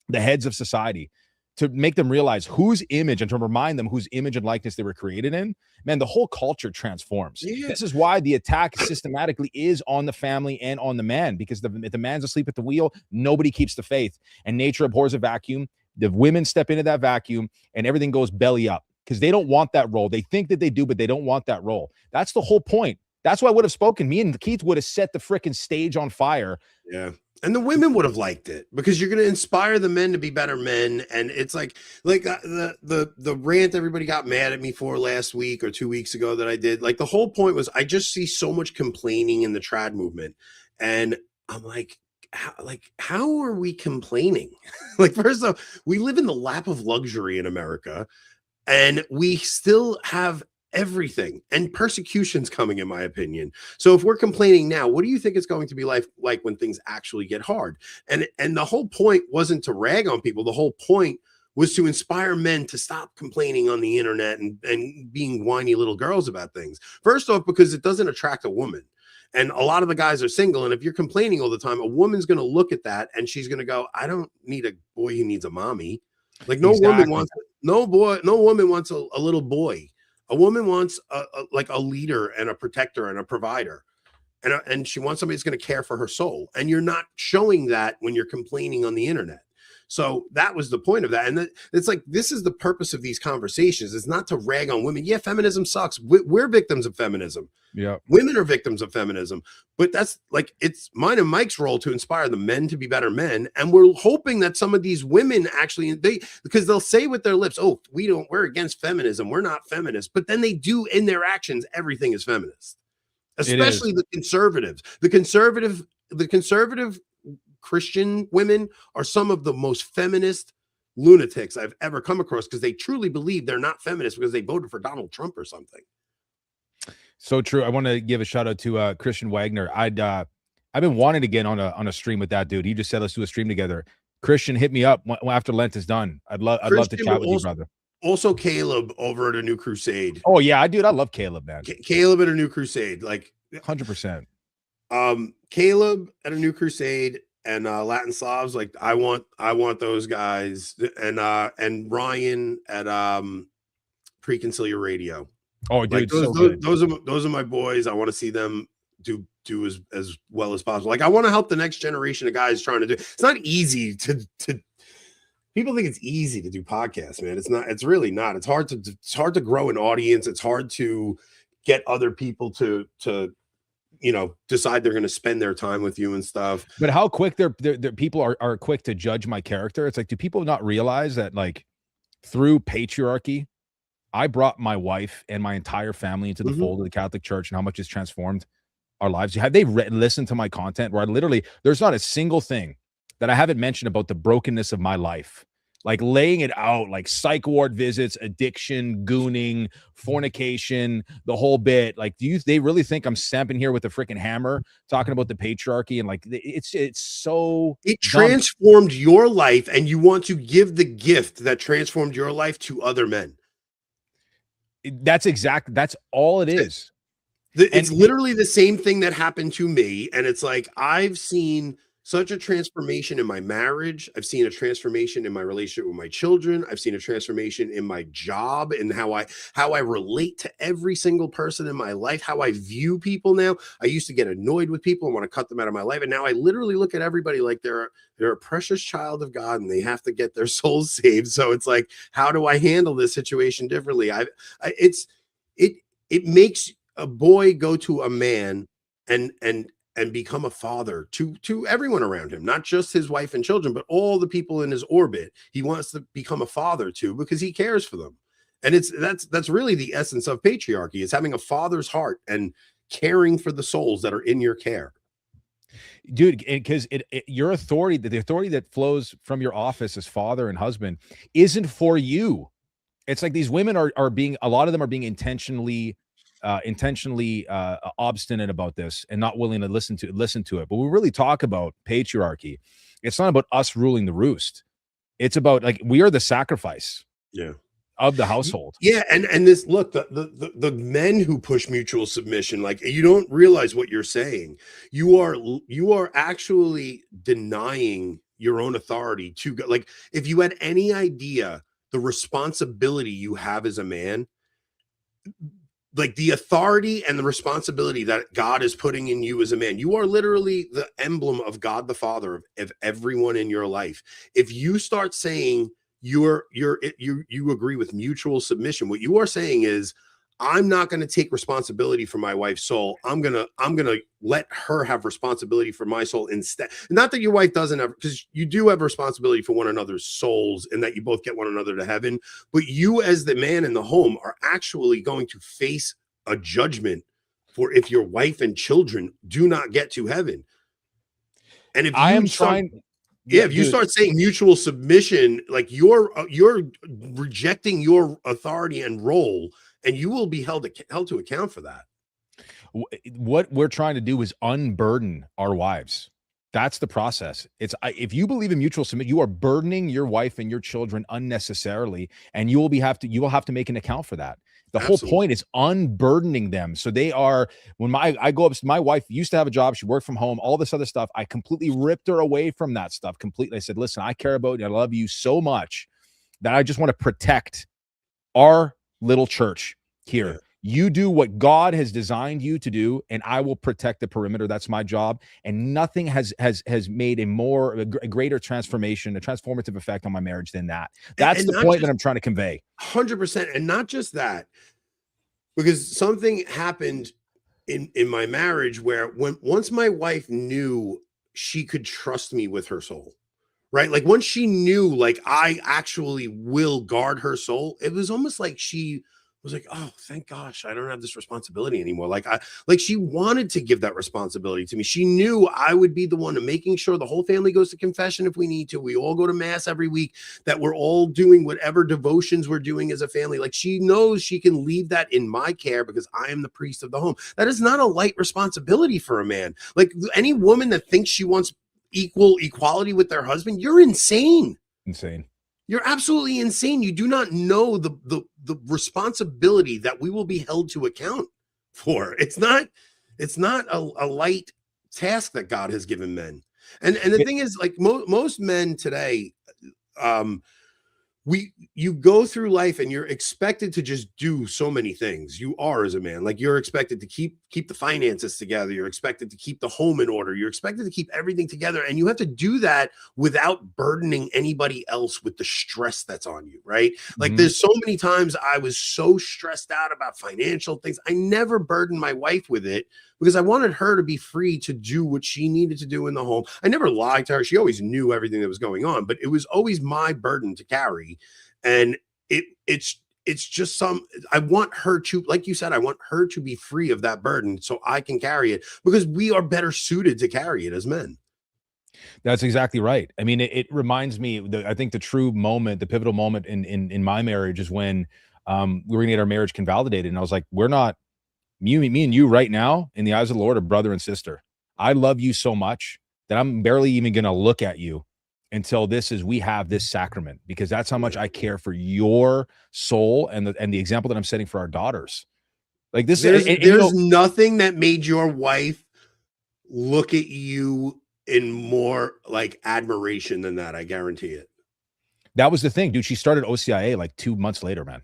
the heads of society, to make them realize whose image and to remind them whose image and likeness they were created in, man, the whole culture transforms. Yeah. This is why the attack systematically is on the family and on the man, because if the man's asleep at the wheel, nobody keeps the faith, and nature abhors a vacuum. The women step into that vacuum and everything goes belly up because they don't want that role. They think that they do, but they don't want that role. That's the whole point. That's why I would have spoken. Me and Keith would have set the freaking stage on fire. Yeah. And the women would have liked it because you're going to inspire the men to be better men. And it's like the rant everybody got mad at me for last week or 2 weeks ago that I did. Like the whole point was I just see so much complaining in the trad movement. And I'm like, how are we complaining? Like, first off, we live in the lap of luxury in America and we still have everything, and persecution's coming, in my opinion. So if we're complaining now, what do you think it's going to be like when things actually get hard? And the whole point wasn't to rag on people. The whole point was to inspire men to stop complaining on the internet and being whiny little girls about things. First off, because it doesn't attract a woman. And a lot of the guys are single. And if you're complaining all the time, a woman's going to look at that and she's going to go, I don't need a boy who needs a mommy. Like no woman wants no woman wants a little boy. A woman wants a leader and a protector and a provider. And she wants somebody that's going to care for her soul. And you're not showing that when you're complaining on the internet. So that was the point of that. And it's like, this is the purpose of these conversations. It's not to rag on women. Yeah, feminism sucks. We're victims of feminism. Yeah. Women are victims of feminism. But that's like, it's mine and Mike's role to inspire the men to be better men. And we're hoping that some of these women actually, because they'll say with their lips, oh, we're against feminism. We're not feminists. But then they do in their actions, everything is feminist. Especially the conservatives. The conservative Christian women are some of the most feminist lunatics I've ever come across because they truly believe they're not feminists because they voted for Donald Trump or something. So true. I want to give a shout out to Christian Wagner. I've been wanting to get on a stream with that dude. He just said, let's do a stream together. Christian, hit me up after Lent is done. I'd love to chat with you, brother. Also Caleb over at A New Crusade. Oh yeah, I love Caleb, man. Caleb at A New Crusade, like 100%. Caleb at A New Crusade and Latin Slavs, like I want those guys, and Ryan at Preconcilia Radio. Oh, dude, like those are my boys. I want to see them do as well as possible. Like I want to help the next generation of guys trying to do. It's not easy to people think it's easy to do podcasts, man. It's not. It's really not. It's hard to grow an audience. It's hard to get other people to decide they're going to spend their time with you and stuff. But how quick they're people are quick to judge my character. It's like, do people not realize that like through patriarchy, I brought my wife and my entire family into the fold of the Catholic Church and how much it's transformed our lives? Have they listened to my content where there's not a single thing that I haven't mentioned about the brokenness of my life? Like laying it out, like psych ward visits, addiction, gooning, fornication, the whole bit. Like, they really think I'm stamping here with a freaking hammer talking about the patriarchy? And like, it's so it transformed your life, and you want to give the gift that transformed your life to other men. That's all it is. It's literally the same thing that happened to me. And it's like, I've seen such a transformation in my marriage. I've seen a transformation in my relationship with my children. I've seen a transformation in my job and how I relate to every single person in my life, how I view people now. I used to get annoyed with people and want to cut them out of my life. And now I literally look at everybody like they're a precious child of God and they have to get their souls saved. So it's like, how do I handle this situation differently? It makes a boy go to a man and become a father to everyone around him, not just his wife and children, but all the people in his orbit. He wants to become a father to because he cares for them. And that's really the essence of patriarchy, is having a father's heart and caring for the souls that are in your care. Dude, because your authority, the authority that flows from your office as father and husband isn't for you. It's like these women are being, a lot of them are being intentionally obstinate about this and not willing to listen to it. But we really talk about patriarchy. It's not about us ruling the roost. It's about, like, we are the sacrifice of the household. Yeah. And this, look, the men who push mutual submission, like, you don't realize what you're saying. You are actually denying your own authority to go. Like, if you had any idea the responsibility you have as a man, like the authority and the responsibility that God is putting in you as a man, you are literally the emblem of God the Father of everyone in your life. If you start saying you agree with mutual submission, what you are saying is, I'm not going to take responsibility for my wife's soul. I'm going to let her have responsibility for my soul instead. Not that your wife doesn't have, because you do have responsibility for one another's souls and that you both get one another to heaven. But you, as the man in the home, are actually going to face a judgment for if your wife and children do not get to heaven. And if I am trying. Yeah, if you start saying mutual submission, like you're rejecting your authority and role, and you will be held to account for that. What we're trying to do is unburden our wives. That's the process. If you believe in mutual submission, you are burdening your wife and your children unnecessarily, and you will have to make an account for that. The Absolutely. whole point is unburdening them. So they are, when I go up, my wife used to have a job. She worked from home, all this other stuff. I completely ripped her away from that stuff completely. I said, listen, I care about you. I love you so much that I just want to protect our little church here. Yeah. You do what God has designed you to do, and I will protect the perimeter. That's my job. And nothing has made a greater transformation, a transformative effect on my marriage than that. That's the point that I'm trying to convey. 100%. And not just that, because something happened in my marriage where once my wife knew she could trust me with her soul, right? Like once she knew, like, I actually will guard her soul, it was almost like she was like, oh, thank gosh, I don't have this responsibility anymore. Like she wanted to give that responsibility to me. She knew I would be the one to making sure the whole family goes to confession if we need to. We all go to mass every week, that we're all doing whatever devotions we're doing as a family. Like she knows she can leave that in my care because I am the priest of the home. That is not a light responsibility for a man. Like any woman that thinks she wants equality with their husband, you're insane. You're absolutely insane. You do not know the responsibility that we will be held to account for. It's not a light task that God has given men. And the thing is, like most men today, you go through life and you're expected to just do so many things. You are, as a man, like you're expected to keep the finances together. You're expected to keep the home in order. You're expected to keep everything together. And you have to do that without burdening anybody else with the stress that's on you, right? Like there's so many times I was so stressed out about financial things. I never burdened my wife with it because I wanted her to be free to do what she needed to do in the home. I never lied to her. She always knew everything that was going on, but it was always my burden to carry. And it's just I want her to, like you said, I want her to be free of that burden so I can carry it, because we are better suited to carry it as men. That's exactly right. I mean, it reminds me, I think the true moment, the pivotal moment in my marriage is when we were gonna get our marriage convalidated. And I was like, we're not, me and you right now in the eyes of the Lord are brother and sister. I love you so much that I'm barely even going to look at you until we have this sacrament, because that's how much I care for your soul and the example that I'm setting for our daughters. Like this, there's nothing that made your wife look at you in more like admiration than that. I guarantee it. That was the thing, dude. She started OCIA like 2 months later, man.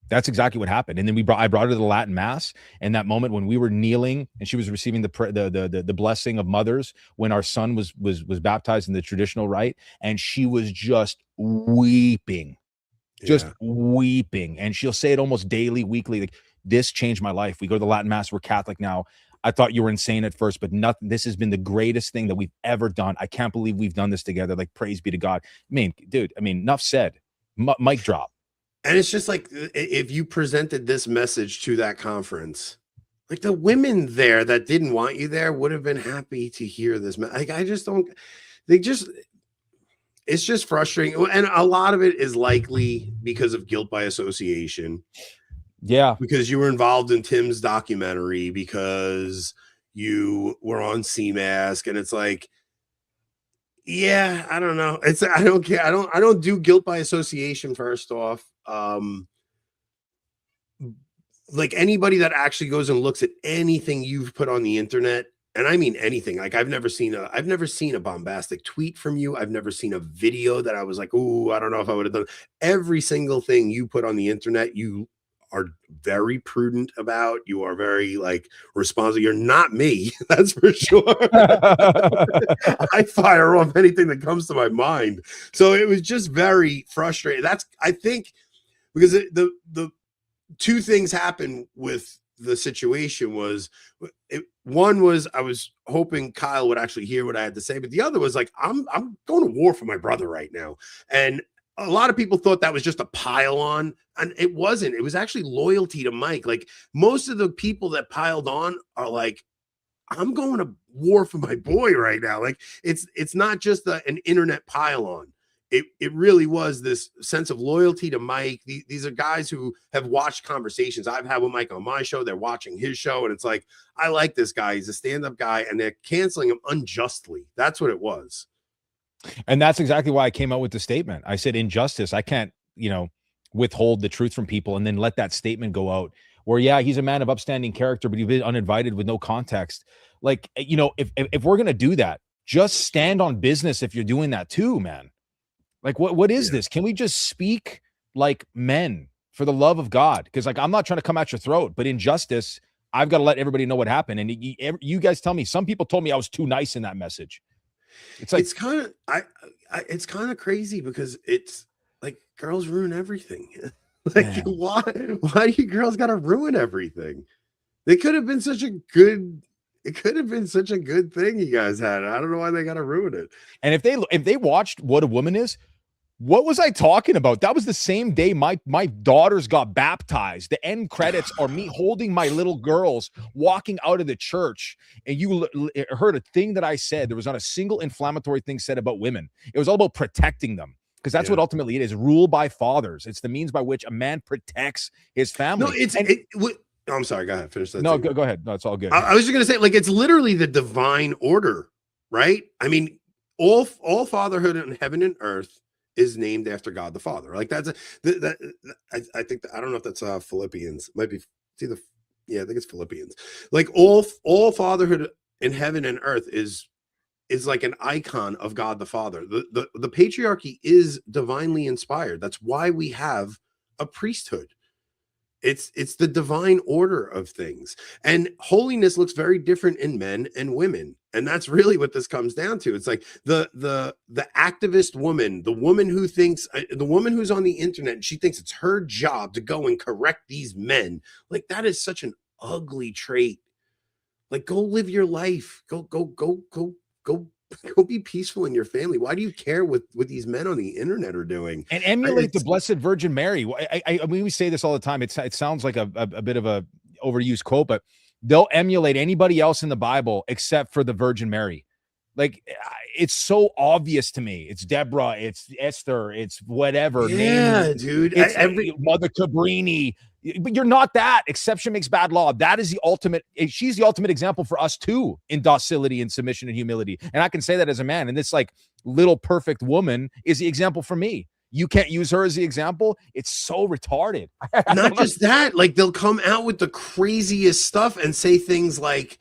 That's exactly what happened. And then I brought her to the Latin Mass, and that moment when we were kneeling and she was receiving the blessing of mothers when our son was baptized in the traditional rite, and she was just weeping, weeping. And she'll say it almost daily, weekly, like, this changed my life. We go to the Latin Mass. We're Catholic now. I thought you were insane at first, but nothing. This has been the greatest thing that we've ever done. I can't believe we've done this together. Like, praise be to God. I mean, dude, enough said. Mic drop. And it's just like, if you presented this message to that conference, like the women there that didn't want you there would have been happy to hear this. Like, it's just frustrating. And a lot of it is likely because of guilt by association. Yeah. Because you were involved in Tim's documentary, because you were on CMask, and it's like, yeah, I don't know. I don't care. I don't do guilt by association, first off. Like anybody that actually goes and looks at anything you've put on the internet and I mean anything. Like I've never seen a bombastic tweet from you. I've never seen a video that I was like, oh, I don't know if I would have done. Every single thing you put on the internet, you are very prudent about. You are very like responsible. You're not me, that's for sure. I fire off anything that comes to my mind. So it was just very frustrating. That's, I think, because the two things happened with the situation was one was I was hoping Kyle would actually hear what I had to say, but the other was like, I'm going to war for my brother right now. And a lot of people thought that was just a pile on, and it wasn't. It was actually loyalty to Mike. Like most of the people that piled on are like, I'm going to war for my boy right now. Like it's not just an internet pile on. It really was this sense of loyalty to Mike. These are guys who have watched conversations I've had with Mike on my show. They're watching his show, and it's like, I like this guy. He's a stand-up guy, and they're canceling him unjustly. That's what it was. And that's exactly why I came out with the statement. I said, injustice. I can't, withhold the truth from people and then let that statement go out where, yeah, he's a man of upstanding character, but he's been uninvited with no context. Like, if we're going to do that, just stand on business if you're doing that too, man. Like, what is this? Can we just speak like men for the love of God? Because like, I'm not trying to come at your throat, but injustice, I've got to let everybody know what happened. And you guys tell me, some people told me I was too nice in that message. It's like, it's kind of crazy because it's like girls ruin everything. Like why do you girls got to ruin everything? It could have been such a good thing you guys had. I don't know why they got to ruin it. And if they watched What a Woman Is, what was I talking about? That was the same day my daughters got baptized. The end credits are me holding my little girls walking out of the church. And you heard a thing that I said. There was not a single inflammatory thing said about women. It was all about protecting them, because that's what ultimately it is. Rule by fathers. It's the means by which a man protects his family. I'm sorry. Go ahead. Finish that. No, go ahead. No, it's all good. I was just going to say, like, it's literally the divine order, right? I mean, all fatherhood in heaven and earth is named after God the Father. Like I think I don't know if that's Philippians. It might be. It's either. Yeah, I think it's Philippians. Like all fatherhood in heaven and earth is like an icon of God the Father. The patriarchy is divinely inspired. That's why we have a priesthood. It's the divine order of things, and holiness looks very different in men and women, and that's really what this comes down to. It's like the activist woman, the woman who thinks, the woman who's on the internet, and she thinks it's her job to go and correct these men. Like that is such an ugly trait. Like go live your life. Go be peaceful in your family. Why do you care what these men on the internet are doing? And emulate the Blessed Virgin Mary. I mean, we say this all the time. It sounds like a bit of a overused quote, but they'll emulate anybody else in the Bible except for the Virgin Mary. Like it's so obvious to me. It's Deborah, it's Esther, it's whatever. Yeah, dude. It's every Mother Cabrini. But you're not that. Exception makes bad law. That is the ultimate. She's the ultimate example for us too in docility and submission and humility. And I can say that as a man. And this like little perfect woman is the example for me. You can't use her as the example. It's so retarded. Not just that. Like they'll come out with the craziest stuff and say things like,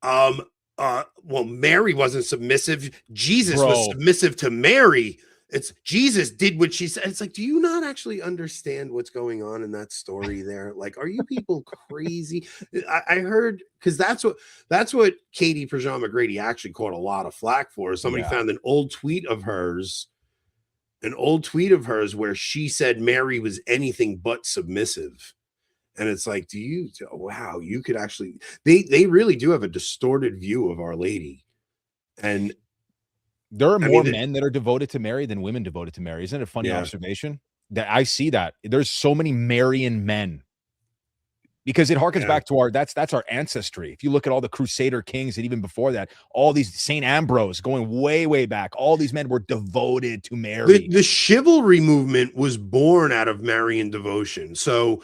well, Mary wasn't submissive. Jesus was submissive to Mary. It's Jesus did what she said. It's like, do you not actually understand what's going on in that story there? Like, are you people crazy? I heard, because that's what Katie Prejean McGrady actually caught a lot of flack for. Somebody found an old tweet of hers where she said Mary was anything but submissive. And it's like, wow, you could actually, they really do have a distorted view of Our Lady. And there are more men that are devoted to Mary than women devoted to Mary. Isn't it a funny observation that I see that there's so many Marian men, because it harkens back to that's our ancestry. If you look at all the Crusader kings and even before that, all these St. Ambrose going way, way back, all these men were devoted to Mary. The chivalry movement was born out of Marian devotion. So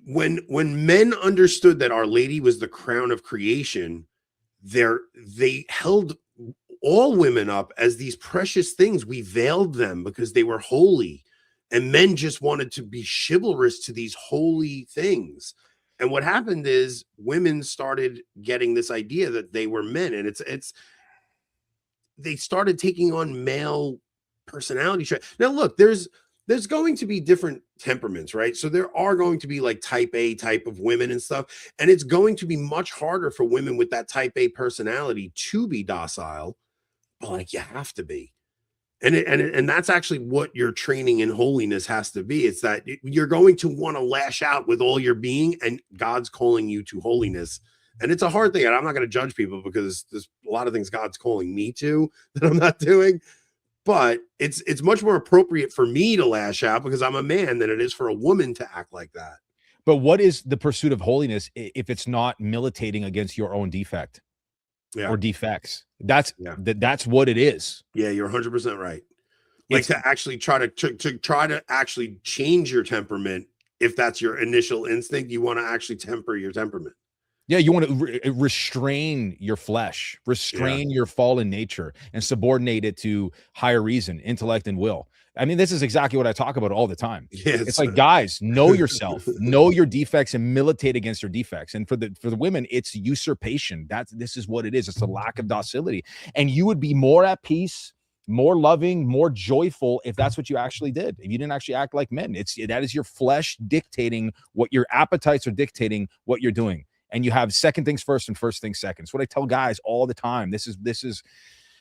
when men understood that Our Lady was the crown of creation, they held all women up as these precious things. We veiled them because they were holy, and men just wanted to be chivalrous to these holy things. And what happened is women started getting this idea that they were men, and they started taking on male personality traits. Now, look, there's going to be different temperaments, right? So there are going to be like type A type of women and stuff, and it's going to be much harder for women with that type A personality to be docile, but like you have to be. And that's actually what your training in holiness has to be. It's that you're going to want to lash out with all your being, and God's calling you to holiness. And it's a hard thing. And I'm not going to judge people, because there's a lot of things God's calling me to that I'm not doing. But it's much more appropriate for me to lash out because I'm a man than it is for a woman to act like that. But what is the pursuit of holiness if it's not militating against your own defect? Yeah. Or defects? That's what it is. Yeah, you're 100% right. Like, to actually try to actually change your temperament. If that's your initial instinct, you want to actually temper your temperament. Yeah, you want to restrain your flesh, restrain your fallen nature, and subordinate it to higher reason, intellect, and will. I mean, this is exactly what I talk about all the time. Yes. It's like, guys, know yourself, know your defects, and militate against your defects. And for the women, it's usurpation. This is what it is. It's a lack of docility. And you would be more at peace, more loving, more joyful if that's what you actually did. If you didn't actually act like men, that is your flesh dictating what your appetites are dictating what you're doing. And you have second things first and first things second. It's what I tell guys all the time. This is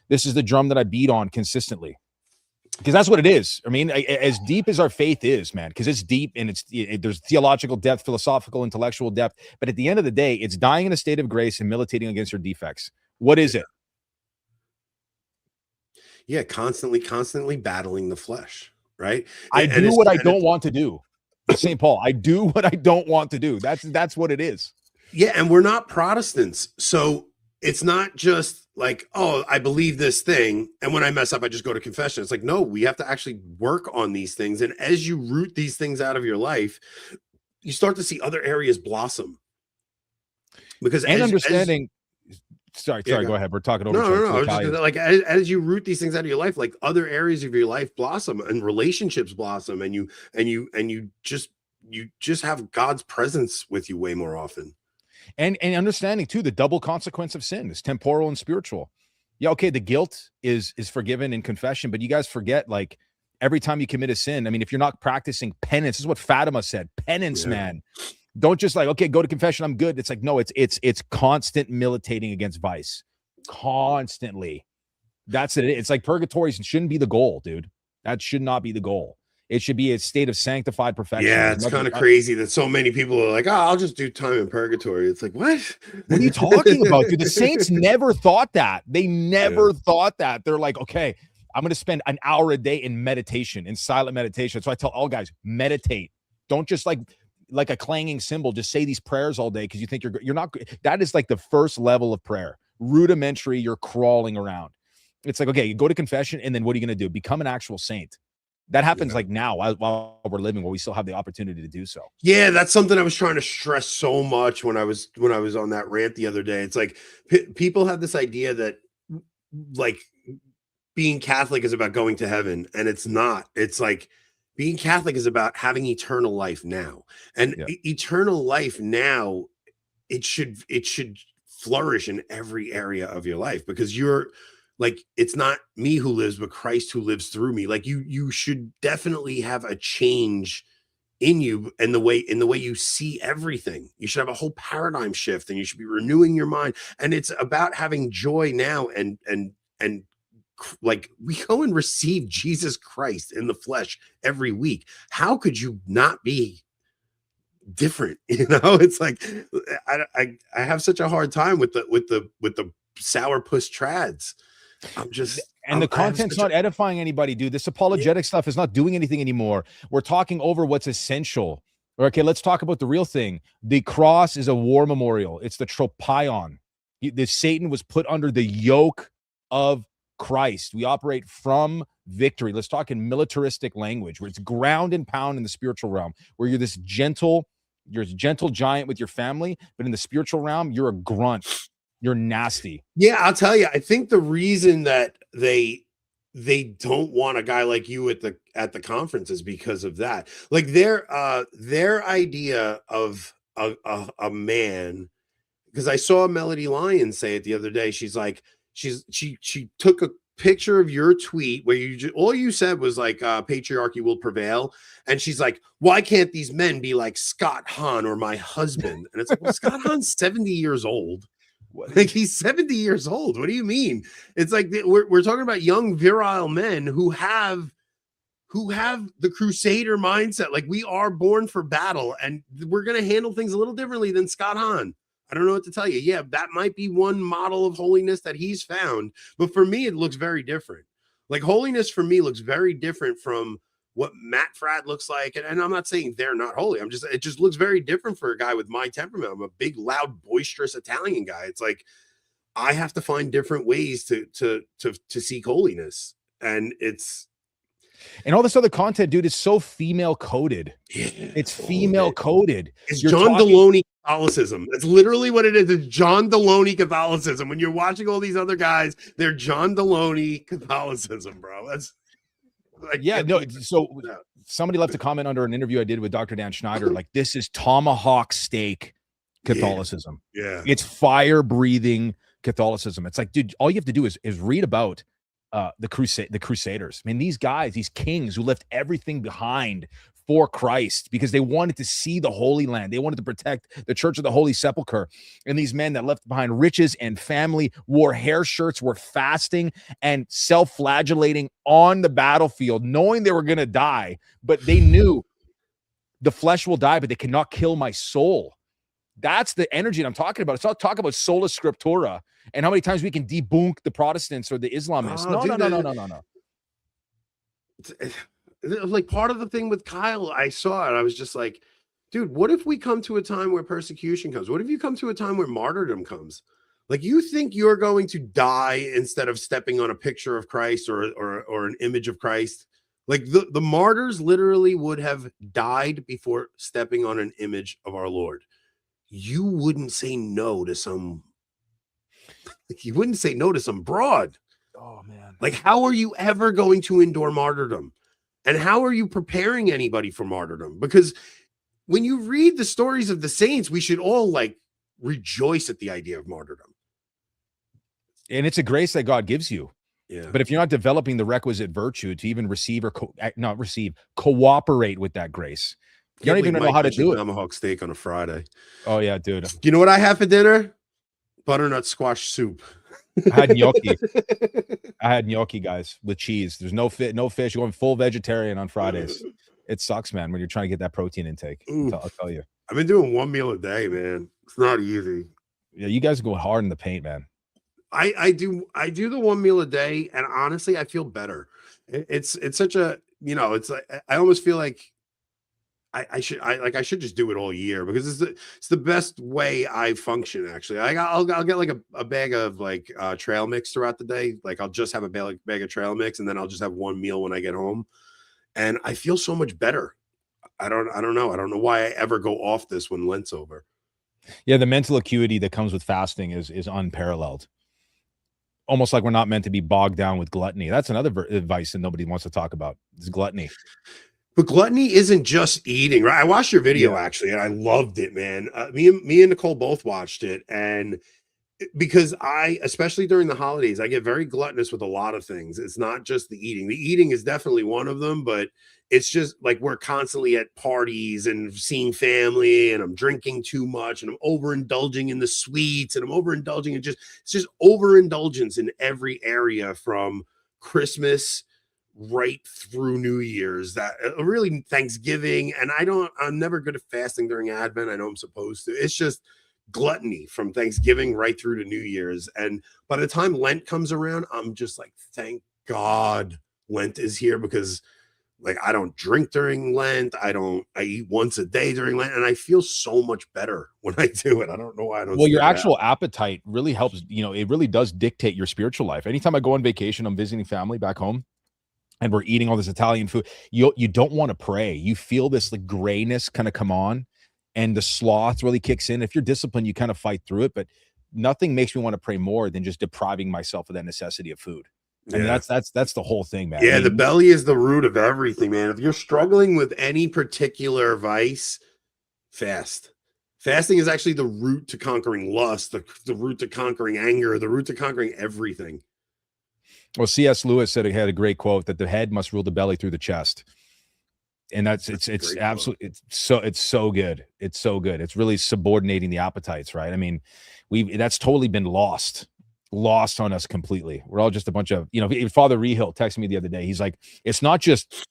the drum that I beat on consistently, because that's what it is. I mean, as deep as our faith is, man, because it's deep and there's theological depth, philosophical, intellectual depth. But at the end of the day, it's dying in a state of grace and militating against your defects. What is it? Yeah, constantly battling the flesh, right? I do what I don't want to do. St. Paul, I do what I don't want to do. That's what it is. Yeah, and we're not Protestants. So it's not just like, oh, I believe this thing, and when I mess up, I just go to confession. It's like, no, we have to actually work on these things. And as you root these things out of your life, you start to see other areas blossom. Because understanding. Sorry, go ahead. We're talking over. No. Just, like, as you root these things out of your life, like other areas of your life blossom, and relationships blossom, and you just have God's presence with you way more often. And understanding too the double consequence of sin is temporal and spiritual. Yeah, okay, the guilt is forgiven in confession, but you guys forget, like, every time you commit a sin, I mean, if you're not practicing penance, this is what Fatima said, penance, man. Don't just like, okay, go to confession, I'm good. It's like, no, it's constant militating against vice. Constantly. That's it. It's like purgatory shouldn't be the goal, dude. That should not be the goal. It should be a state of sanctified perfection. Yeah, it's kind of crazy that so many people are like, oh, I'll just do time in purgatory. It's like, what? What are you talking about, dude? The saints never thought that. They never thought that. They're like, okay, I'm going to spend an hour a day in meditation, in silent meditation. So I tell all guys, meditate. Don't just like a clanging cymbal, just say these prayers all day because you think you're not. That is like the first level of prayer. Rudimentary, you're crawling around. It's like, okay, you go to confession, and then what are you going to do? Become an actual saint. That happens like now while we're living, where we still have the opportunity to do so. Yeah, that's something I was trying to stress so much when I was on that rant the other day. It's like people have this idea that like being Catholic is about going to heaven, and it's not. It's like being Catholic is about having eternal life now, and eternal life now. It should flourish in every area of your life, because you're. Like, it's not me who lives, but Christ who lives through me. Like, you should definitely have a change in you and the way you see everything. You should have a whole paradigm shift, and you should be renewing your mind. And it's about having joy now, and like, we go and receive Jesus Christ in the flesh every week. How could you not be different? You know, it's like I have such a hard time with the sourpuss trads. The content's not edifying anybody, dude. This apologetic stuff is not doing anything anymore. We're talking over what's essential. Okay, let's talk about the real thing. The cross is a war memorial. It's the tropion. Satan was put under the yoke of Christ. We operate from victory. Let's talk in militaristic language, where it's ground and pound in the spiritual realm, where you're this gentle giant with your family, but in the spiritual realm, you're a grunt. You're nasty. Yeah, I'll tell you. I think the reason that they don't want a guy like you at the conference is because of that. Like their idea of a man, because I saw Melody Lyons say it the other day. She's like, she took a picture of your tweet where all you said was like patriarchy will prevail, and she's like, why can't these men be like Scott Hahn or my husband? And it's like, well, Scott Hahn's 70 years old. Like, he's 70 years old. What do you mean? It's like we're talking about young virile men who have the crusader mindset. Like, we are born for battle, and we're going to handle things a little differently than Scott Hahn. I don't know what to tell you. Yeah, that might be one model of holiness that he's found, but for me, it looks very different. Like, holiness for me looks very different from what Matt Fradd looks like. And I'm not saying they're not holy. It just looks very different for a guy with my temperament. I'm a big, loud, boisterous Italian guy. It's like, I have to find different ways to seek holiness. And all this other content, dude, is so female coded. Yeah, it's female coded. It's John Deloney Catholicism. That's literally what it is. It's John Deloney Catholicism. When you're watching all these other guys, they're John Deloney Catholicism, bro. That's like, yeah, no. So somebody left a comment under an interview I did with Dr. Dan Schneider. Like, this is tomahawk steak Catholicism. Yeah. It's fire breathing Catholicism. It's like, dude, all you have to do is read about the Crusaders. I mean, these guys, these kings who left everything behind for Christ because they wanted to see the Holy Land. They wanted to protect the Church of the Holy Sepulchre. And these men that left behind riches and family, wore hair shirts, were fasting and self-flagellating on the battlefield, knowing they were going to die, but they knew the flesh will die, but they cannot kill my soul. That's the energy that I'm talking about. It's not talk about sola scriptura and how many times we can debunk the Protestants or the Islamists. No. Like, part of the thing with Kyle, I saw it. I was just like, dude, what if we come to a time where persecution comes? What if you come to a time where martyrdom comes? Like, you think you're going to die instead of stepping on a picture of Christ or an image of Christ? Like, the martyrs literally would have died before stepping on an image of our Lord. You wouldn't say no to some, like, you wouldn't say no to some broad. Oh, man. Like, how are you ever going to endure martyrdom? And how are you preparing anybody for martyrdom? Because when you read the stories of the saints, we should all like rejoice at the idea of martyrdom. And it's a grace that God gives you. Yeah. But if you're not developing the requisite virtue to even receive or cooperate with that grace, you don't even know how to do it. Tomahawk steak on a Friday. Oh, yeah, dude. You know what I have for dinner? Butternut squash soup. I had gnocchi. Guys, with cheese. There's no fish. You're going full vegetarian on Fridays. It sucks, man, when you're trying to get that protein intake. I'll tell you. I've been doing one meal a day, man. It's not easy. Yeah, you guys are going hard in the paint, man. I do the one meal a day, and honestly, I feel better. It's such a, it's like, I almost feel like I should just do it all year, because it's the best way I function. Actually, I'll get like a bag of like trail mix throughout the day. Like, I'll just have a bag of trail mix, and then I'll just have one meal when I get home, and I feel so much better. I don't know. I don't know why I ever go off this when Lent's over. Yeah, the mental acuity that comes with fasting is unparalleled. Almost like we're not meant to be bogged down with gluttony. That's another advice that nobody wants to talk about, is gluttony. But gluttony isn't just eating, right? I watched your video actually, and I loved it, man. Me and Nicole both watched it, and because especially during the holidays, I get very gluttonous with a lot of things. It's not just the eating. The eating is definitely one of them, but it's just like we're constantly at parties and seeing family, and I'm drinking too much, and I'm overindulging in the sweets, and I'm overindulging in it's just overindulgence in every area, from Christmas right through New Year's, that really Thanksgiving. And I'm never good at fasting during Advent. I know I'm supposed to. It's just gluttony from Thanksgiving right through to New Year's. And by the time Lent comes around, I'm just like, thank God Lent is here, because like, I don't drink during Lent. I eat once a day during Lent, and I feel so much better when I do it. I don't know why I don't. Well, your actual appetite really helps. It really does dictate your spiritual life. Anytime I go on vacation, I'm visiting family back home, and we're eating all this Italian food, you don't want to pray. You feel this like grayness kind of come on, and the sloth really kicks in. If you're disciplined, you kind of fight through it, but nothing makes me want to pray more than just depriving myself of that necessity of food. I mean, that's the whole thing, man. Yeah, the belly is the root of everything, man. If you're struggling with any particular vice, fast. Fasting is actually the route to conquering lust, the route to conquering anger, the route to conquering everything. Well, C.S. Lewis said, he had a great quote that the head must rule the belly through the chest. And it's absolutely, it's so good. It's so good. It's really subordinating the appetites, right? I mean, that's totally been lost on us completely. We're all just a bunch of, Father Rehill texted me the other day. He's like, it's not just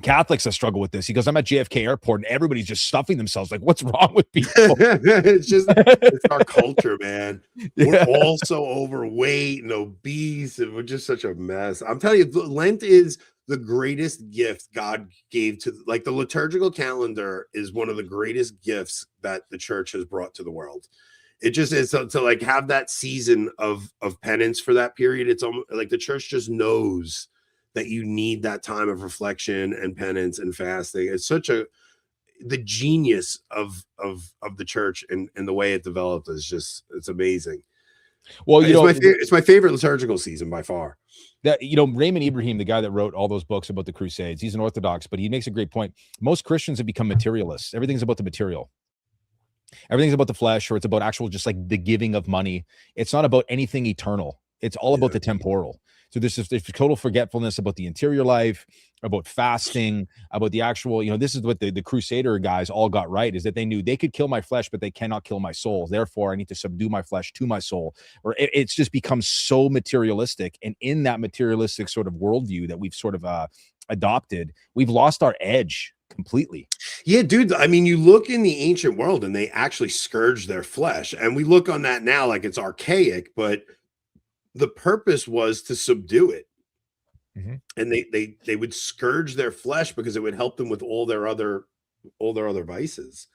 Catholics that struggle with this. He goes, I'm at JFK airport and everybody's just stuffing themselves. Like, what's wrong with people? it's our culture, man. We're all so overweight and obese, and we're just such a mess. I'm telling you, Lent is the greatest gift God gave to, like, the liturgical calendar is one of the greatest gifts that the church has brought to the world. It just is to like have that season of penance for that period. It's almost like the church just knows that you need that time of reflection and penance and fasting. It's such the genius of the church and the way it developed is just, it's amazing. Well, it's my favorite liturgical season by far. That, Raymond Ibrahim, the guy that wrote all those books about the Crusades, he's an Orthodox, but he makes a great point. Most Christians have become materialists. Everything's about the material. Everything's about the flesh, or it's about actual, just like the giving of money. It's not about anything eternal. It's all about the temporal. So there's total forgetfulness about the interior life, about fasting, about the actual, this is what the Crusader guys all got right, is that they knew they could kill my flesh, but they cannot kill my soul. Therefore, I need to subdue my flesh to my soul. Or it's just become so materialistic. And in that materialistic sort of worldview that we've sort of adopted, we've lost our edge completely. Yeah, dude. I mean, you look in the ancient world and they actually scourge their flesh. And we look on that now like it's archaic, but the purpose was to subdue it. Mm-hmm. And they would scourge their flesh because it would help them with all their other vices.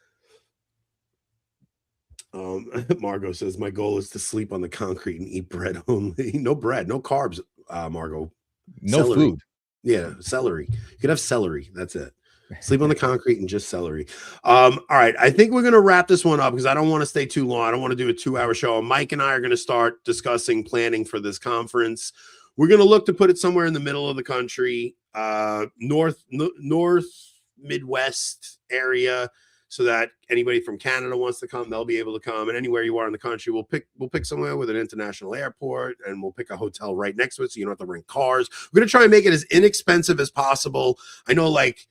Margot says, my goal is to sleep on the concrete and eat bread only. No bread, no carbs, Margot. No celery. Food. Yeah, celery. You could have celery. That's it. Sleep on the concrete and just celery. All right. I think we're going to wrap this one up because I don't want to stay too long. I don't want to do a 2-hour show. Mike and I are going to start discussing planning for this conference. We're going to look to put it somewhere in the middle of the country, north Midwest area, so that anybody from Canada wants to come, they'll be able to come. And anywhere you are in the country, we'll pick somewhere with an international airport, and we'll pick a hotel right next to it so you don't have to rent cars. We're going to try and make it as inexpensive as possible. I know, like,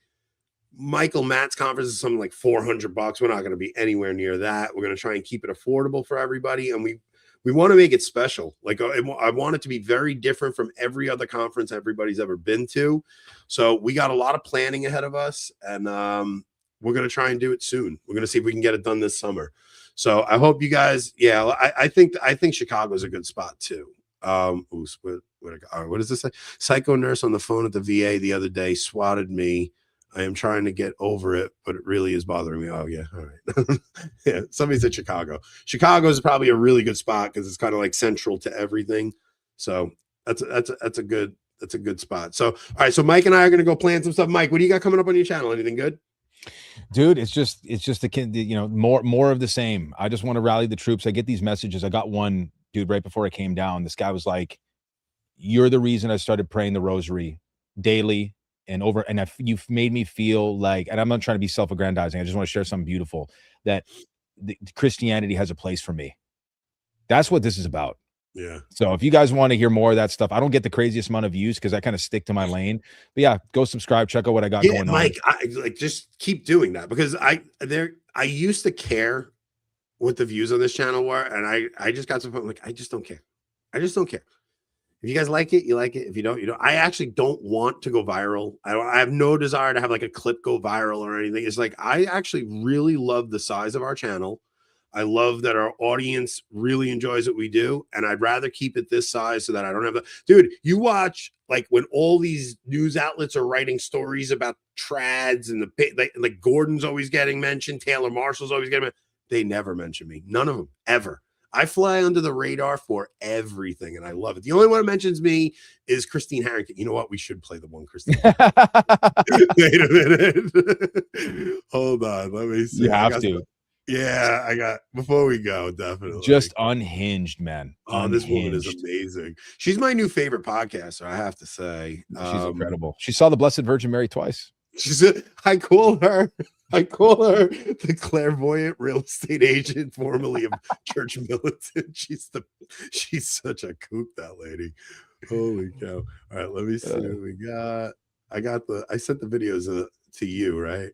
Michael Matt's conference is something like $400. We're not going to be anywhere near that. We're going to try and keep it affordable for everybody. And we want to make it special. Like, I want it to be very different from every other conference everybody's ever been to. So we got a lot of planning ahead of us, and we're going to try and do it soon. We're going to see if we can get it done this summer. So I hope you guys, I think Chicago's a good spot too. What does this say? Psycho nurse on the phone at the VA the other day swatted me. I am trying to get over it, but it really is bothering me. Oh, yeah. All right. Yeah. Somebody said Chicago. Chicago is probably a really good spot because it's kind of like central to everything. So that's a good spot. So, all right. So Mike and I are going to go plan some stuff. Mike, what do you got coming up on your channel? Anything good? Dude, it's just the more of the same. I just want to rally the troops. I get these messages. I got one, dude, right before I came down. This guy was like, you're the reason I started praying the rosary daily. And you've made me feel like, and I'm not trying to be self-aggrandizing, I just want to share something beautiful, that Christianity has a place for me. That's what this is about. Yeah. So if you guys want to hear more of that stuff, I don't get the craziest amount of views because I kind of stick to my lane. But yeah, go subscribe, check out what I got going Mike, on. Just keep doing that, because I used to care what the views on this channel were, and I just got to the point like I just don't care. If you guys like it, you like it. If you don't, you don't. I actually don't want to go viral. I have no desire to have like a clip go viral or anything. It's like, I actually really love the size of our channel. I love that our audience really enjoys what we do. And I'd rather keep it this size so that I don't have dude, you watch like when all these news outlets are writing stories about trads and like Gordon's always getting mentioned. Taylor Marshall's always getting mentioned. They never mention me. None of them ever. I fly under the radar for everything, and I love it. The only one that mentions me is Christine Harrington. You know what? We should play the one, Christine. Wait a minute. Hold on. Let me see. You have to. I got, before we go, definitely. Just unhinged, man. This woman is amazing. She's my new favorite podcaster, I have to say. She's incredible. She saw the Blessed Virgin Mary twice. I called her. I call her the clairvoyant real estate agent, formerly of Church Militant. She's such a kook, that lady. Holy cow! All right, let me see what we got. I sent the videos to you, right?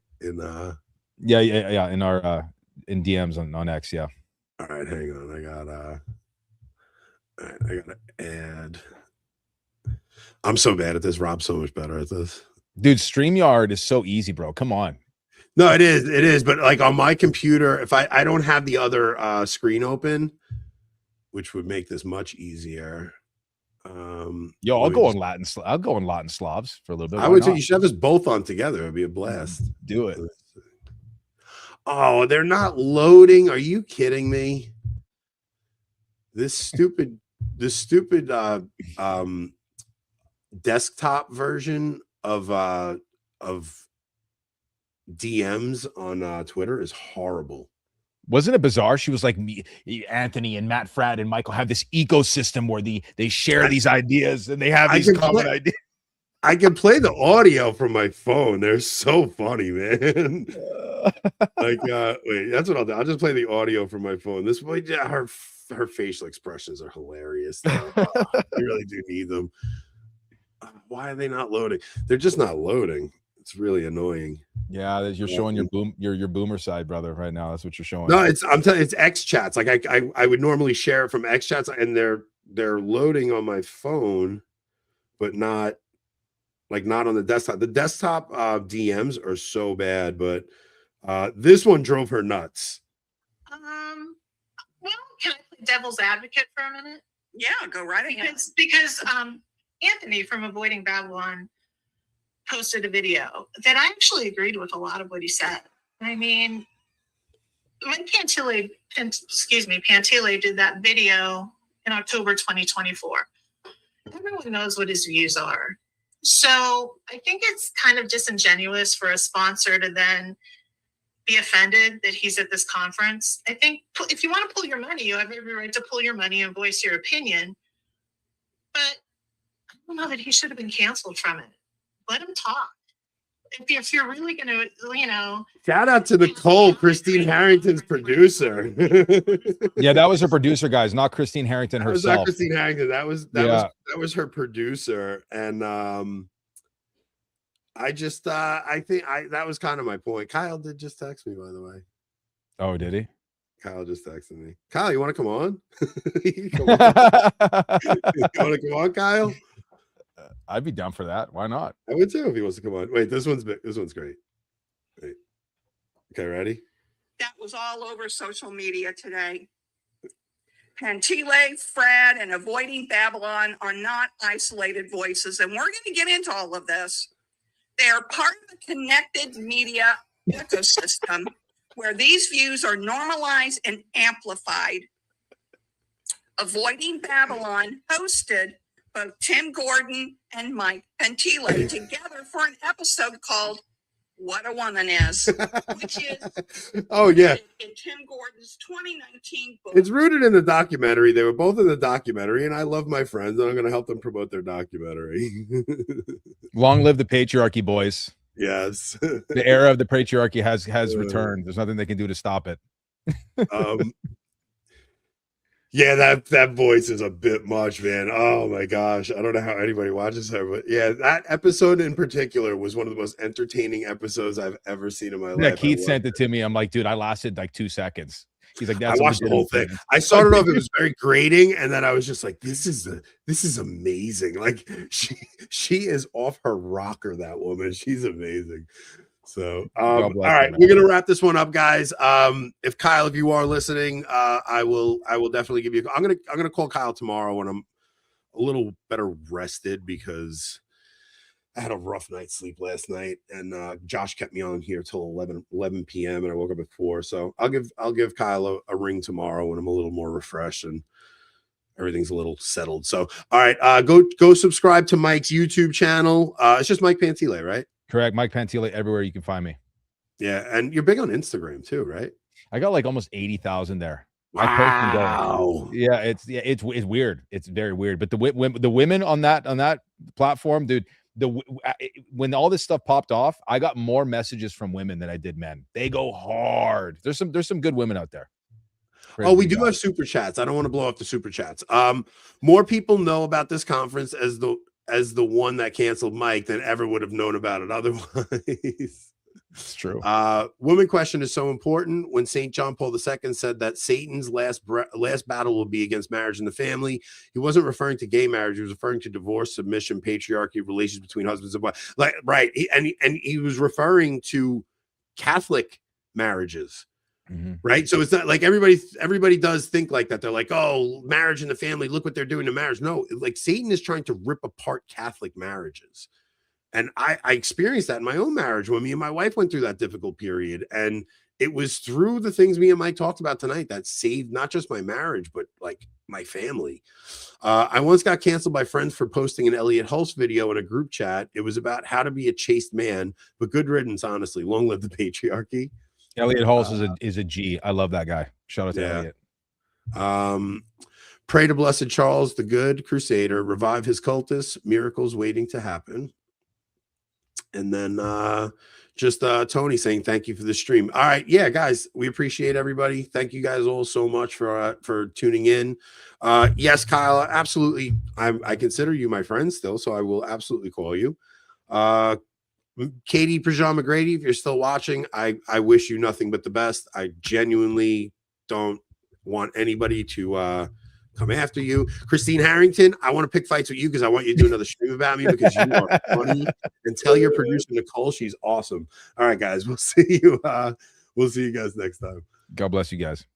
Yeah. In our in DMs on X, yeah. All right, hang on. I gotta add. I'm so bad at this. Rob's so much better at this. Dude, StreamYard is so easy, bro. Come on. No, it is. But like on my computer, if I don't have the other screen open, which would make this much easier. Yo, I'll go on Latin Slavs for a little bit. I would say you should have us both on together. It'd be a blast. Do it. Oh, they're not loading. Are you kidding me? This stupid desktop version of DMs on Twitter is horrible. Wasn't it bizarre? She was like, me, Anthony and Matt Fradd and Michael have this ecosystem where they share these ideas and they have these common ideas. I can play the audio from my phone. They're so funny, man. Like, wait, that's what I'll do. I'll just play the audio from my phone. This way, her facial expressions are hilarious. You really do need them. Why are they not loading? They're just not loading. It's really annoying. Yeah, you're showing your boomer side, brother, right now. That's what you're showing. No, I'm telling you, it's X chats. Like I would normally share it from X chats, and they're loading on my phone, but not on the desktop. The desktop DMs are so bad, but this one drove her nuts. Well, can I play devil's advocate for a minute? Yeah, go right ahead. Because Anthony from Avoiding Babylon posted a video that I actually agreed with a lot of what he said. I mean, when Pantile did that video in October 2024, everyone knows what his views are. So I think it's kind of disingenuous for a sponsor to then be offended that he's at this conference. I think if you want to pull your money, you have every right to pull your money and voice your opinion. But I don't know that he should have been canceled from it. Let him talk. If you're really going to, Shout out to Nicole, Christine Harrington's producer. Yeah, that was her producer, guys, not Christine Harrington herself. That was not Christine Harrington. That was her producer. And I think that was kind of my point. Kyle did just text me, by the way. Oh, did he? Kyle just texted me. Kyle, you want to come on? You want to come on, Kyle? I'd be down for that. Why not? I would too if he wants to come on. Wait, this one's great. Wait. Okay, ready? That was all over social media today. Pantile, Fradd, and Avoiding Babylon are not isolated voices, and we're going to get into all of this. They are part of the connected media ecosystem where these views are normalized and amplified. Avoiding Babylon hosted both Tim Gordon and Mike Pantile together for an episode called What a Woman Is, which is in Tim Gordon's 2019 book. It's rooted in the documentary. They were both in the documentary, and I love my friends, and I'm going to help them promote their documentary. Long live the patriarchy, boys. Yes. The era of the patriarchy has returned. There's nothing they can do to stop it. Yeah, that voice is a bit much, man. Oh my gosh. I don't know how anybody watches her, but yeah, that episode in particular was one of the most entertaining episodes I've ever seen in my life. Yeah, Keith sent it to me. I'm like, dude, I lasted like 2 seconds. He's like, that's I watched the whole thing. I started off, it was very grating, and then I was just like, this is amazing. Like she is off her rocker, that woman. She's amazing. So all right, we're gonna wrap this one up, guys. If Kyle, if you are listening, I will definitely give you I'm gonna call Kyle tomorrow when I'm a little better rested, because I had a rough night's sleep last night, and Josh kept me on here till 11 p.m. and I woke up at 4. So I'll give Kyle a ring tomorrow when I'm a little more refreshed and everything's a little settled. So all right, go subscribe to Mike's YouTube channel. It's just Mike Pantile, right? Correct. Mike Pantile, everywhere you can find me. Yeah, and you're big on Instagram too, right? I got like almost 80,000 there. Wow. Yeah, it's weird. It's very weird. But the women on that platform, dude, when all this stuff popped off, I got more messages from women than I did men. They go hard. There's some good women out there. Oh, we do have super chats. I don't want to blow up the super chats. More people know about this conference as the one that canceled Mike than ever would have known about it otherwise. It's true. Woman question is so important. When St. John Paul II said that Satan's last battle will be against marriage and the family, he wasn't referring to gay marriage. He was referring to divorce, submission, patriarchy, relations between husbands and wives. Like, right. He was referring to Catholic marriages. Mm-hmm. Right. So it's not like everybody does think like that. They're like, oh, marriage and the family, look what they're doing to marriage. No, like Satan is trying to rip apart Catholic marriages. And I experienced that in my own marriage when me and my wife went through that difficult period. And it was through the things me and Mike talked about tonight that saved not just my marriage, but like my family. I once got canceled by friends for posting an Elliot Hulse video in a group chat. It was about how to be a chaste man, but good riddance, honestly. Long live the patriarchy. Elliot Hulse is a G. I love that guy. Shout out to Elliot. Pray to Blessed Charles the Good Crusader, revive his cultists, miracles waiting to happen. And then just Tony saying thank you for the stream. All right, yeah, guys, we appreciate everybody. Thank you guys all so much for tuning in. Yes, Kyle, absolutely. I consider you my friend still, so I will absolutely call you. Katie Pajama McGrady, if you're still watching, I wish you nothing but the best. I genuinely don't want anybody to come after you. Christine Harrington, I want to pick fights with you because I want you to do another stream about me because you are funny. And tell your producer Nicole she's awesome. All right, guys, we'll see you. We'll see you guys next time. God bless you guys.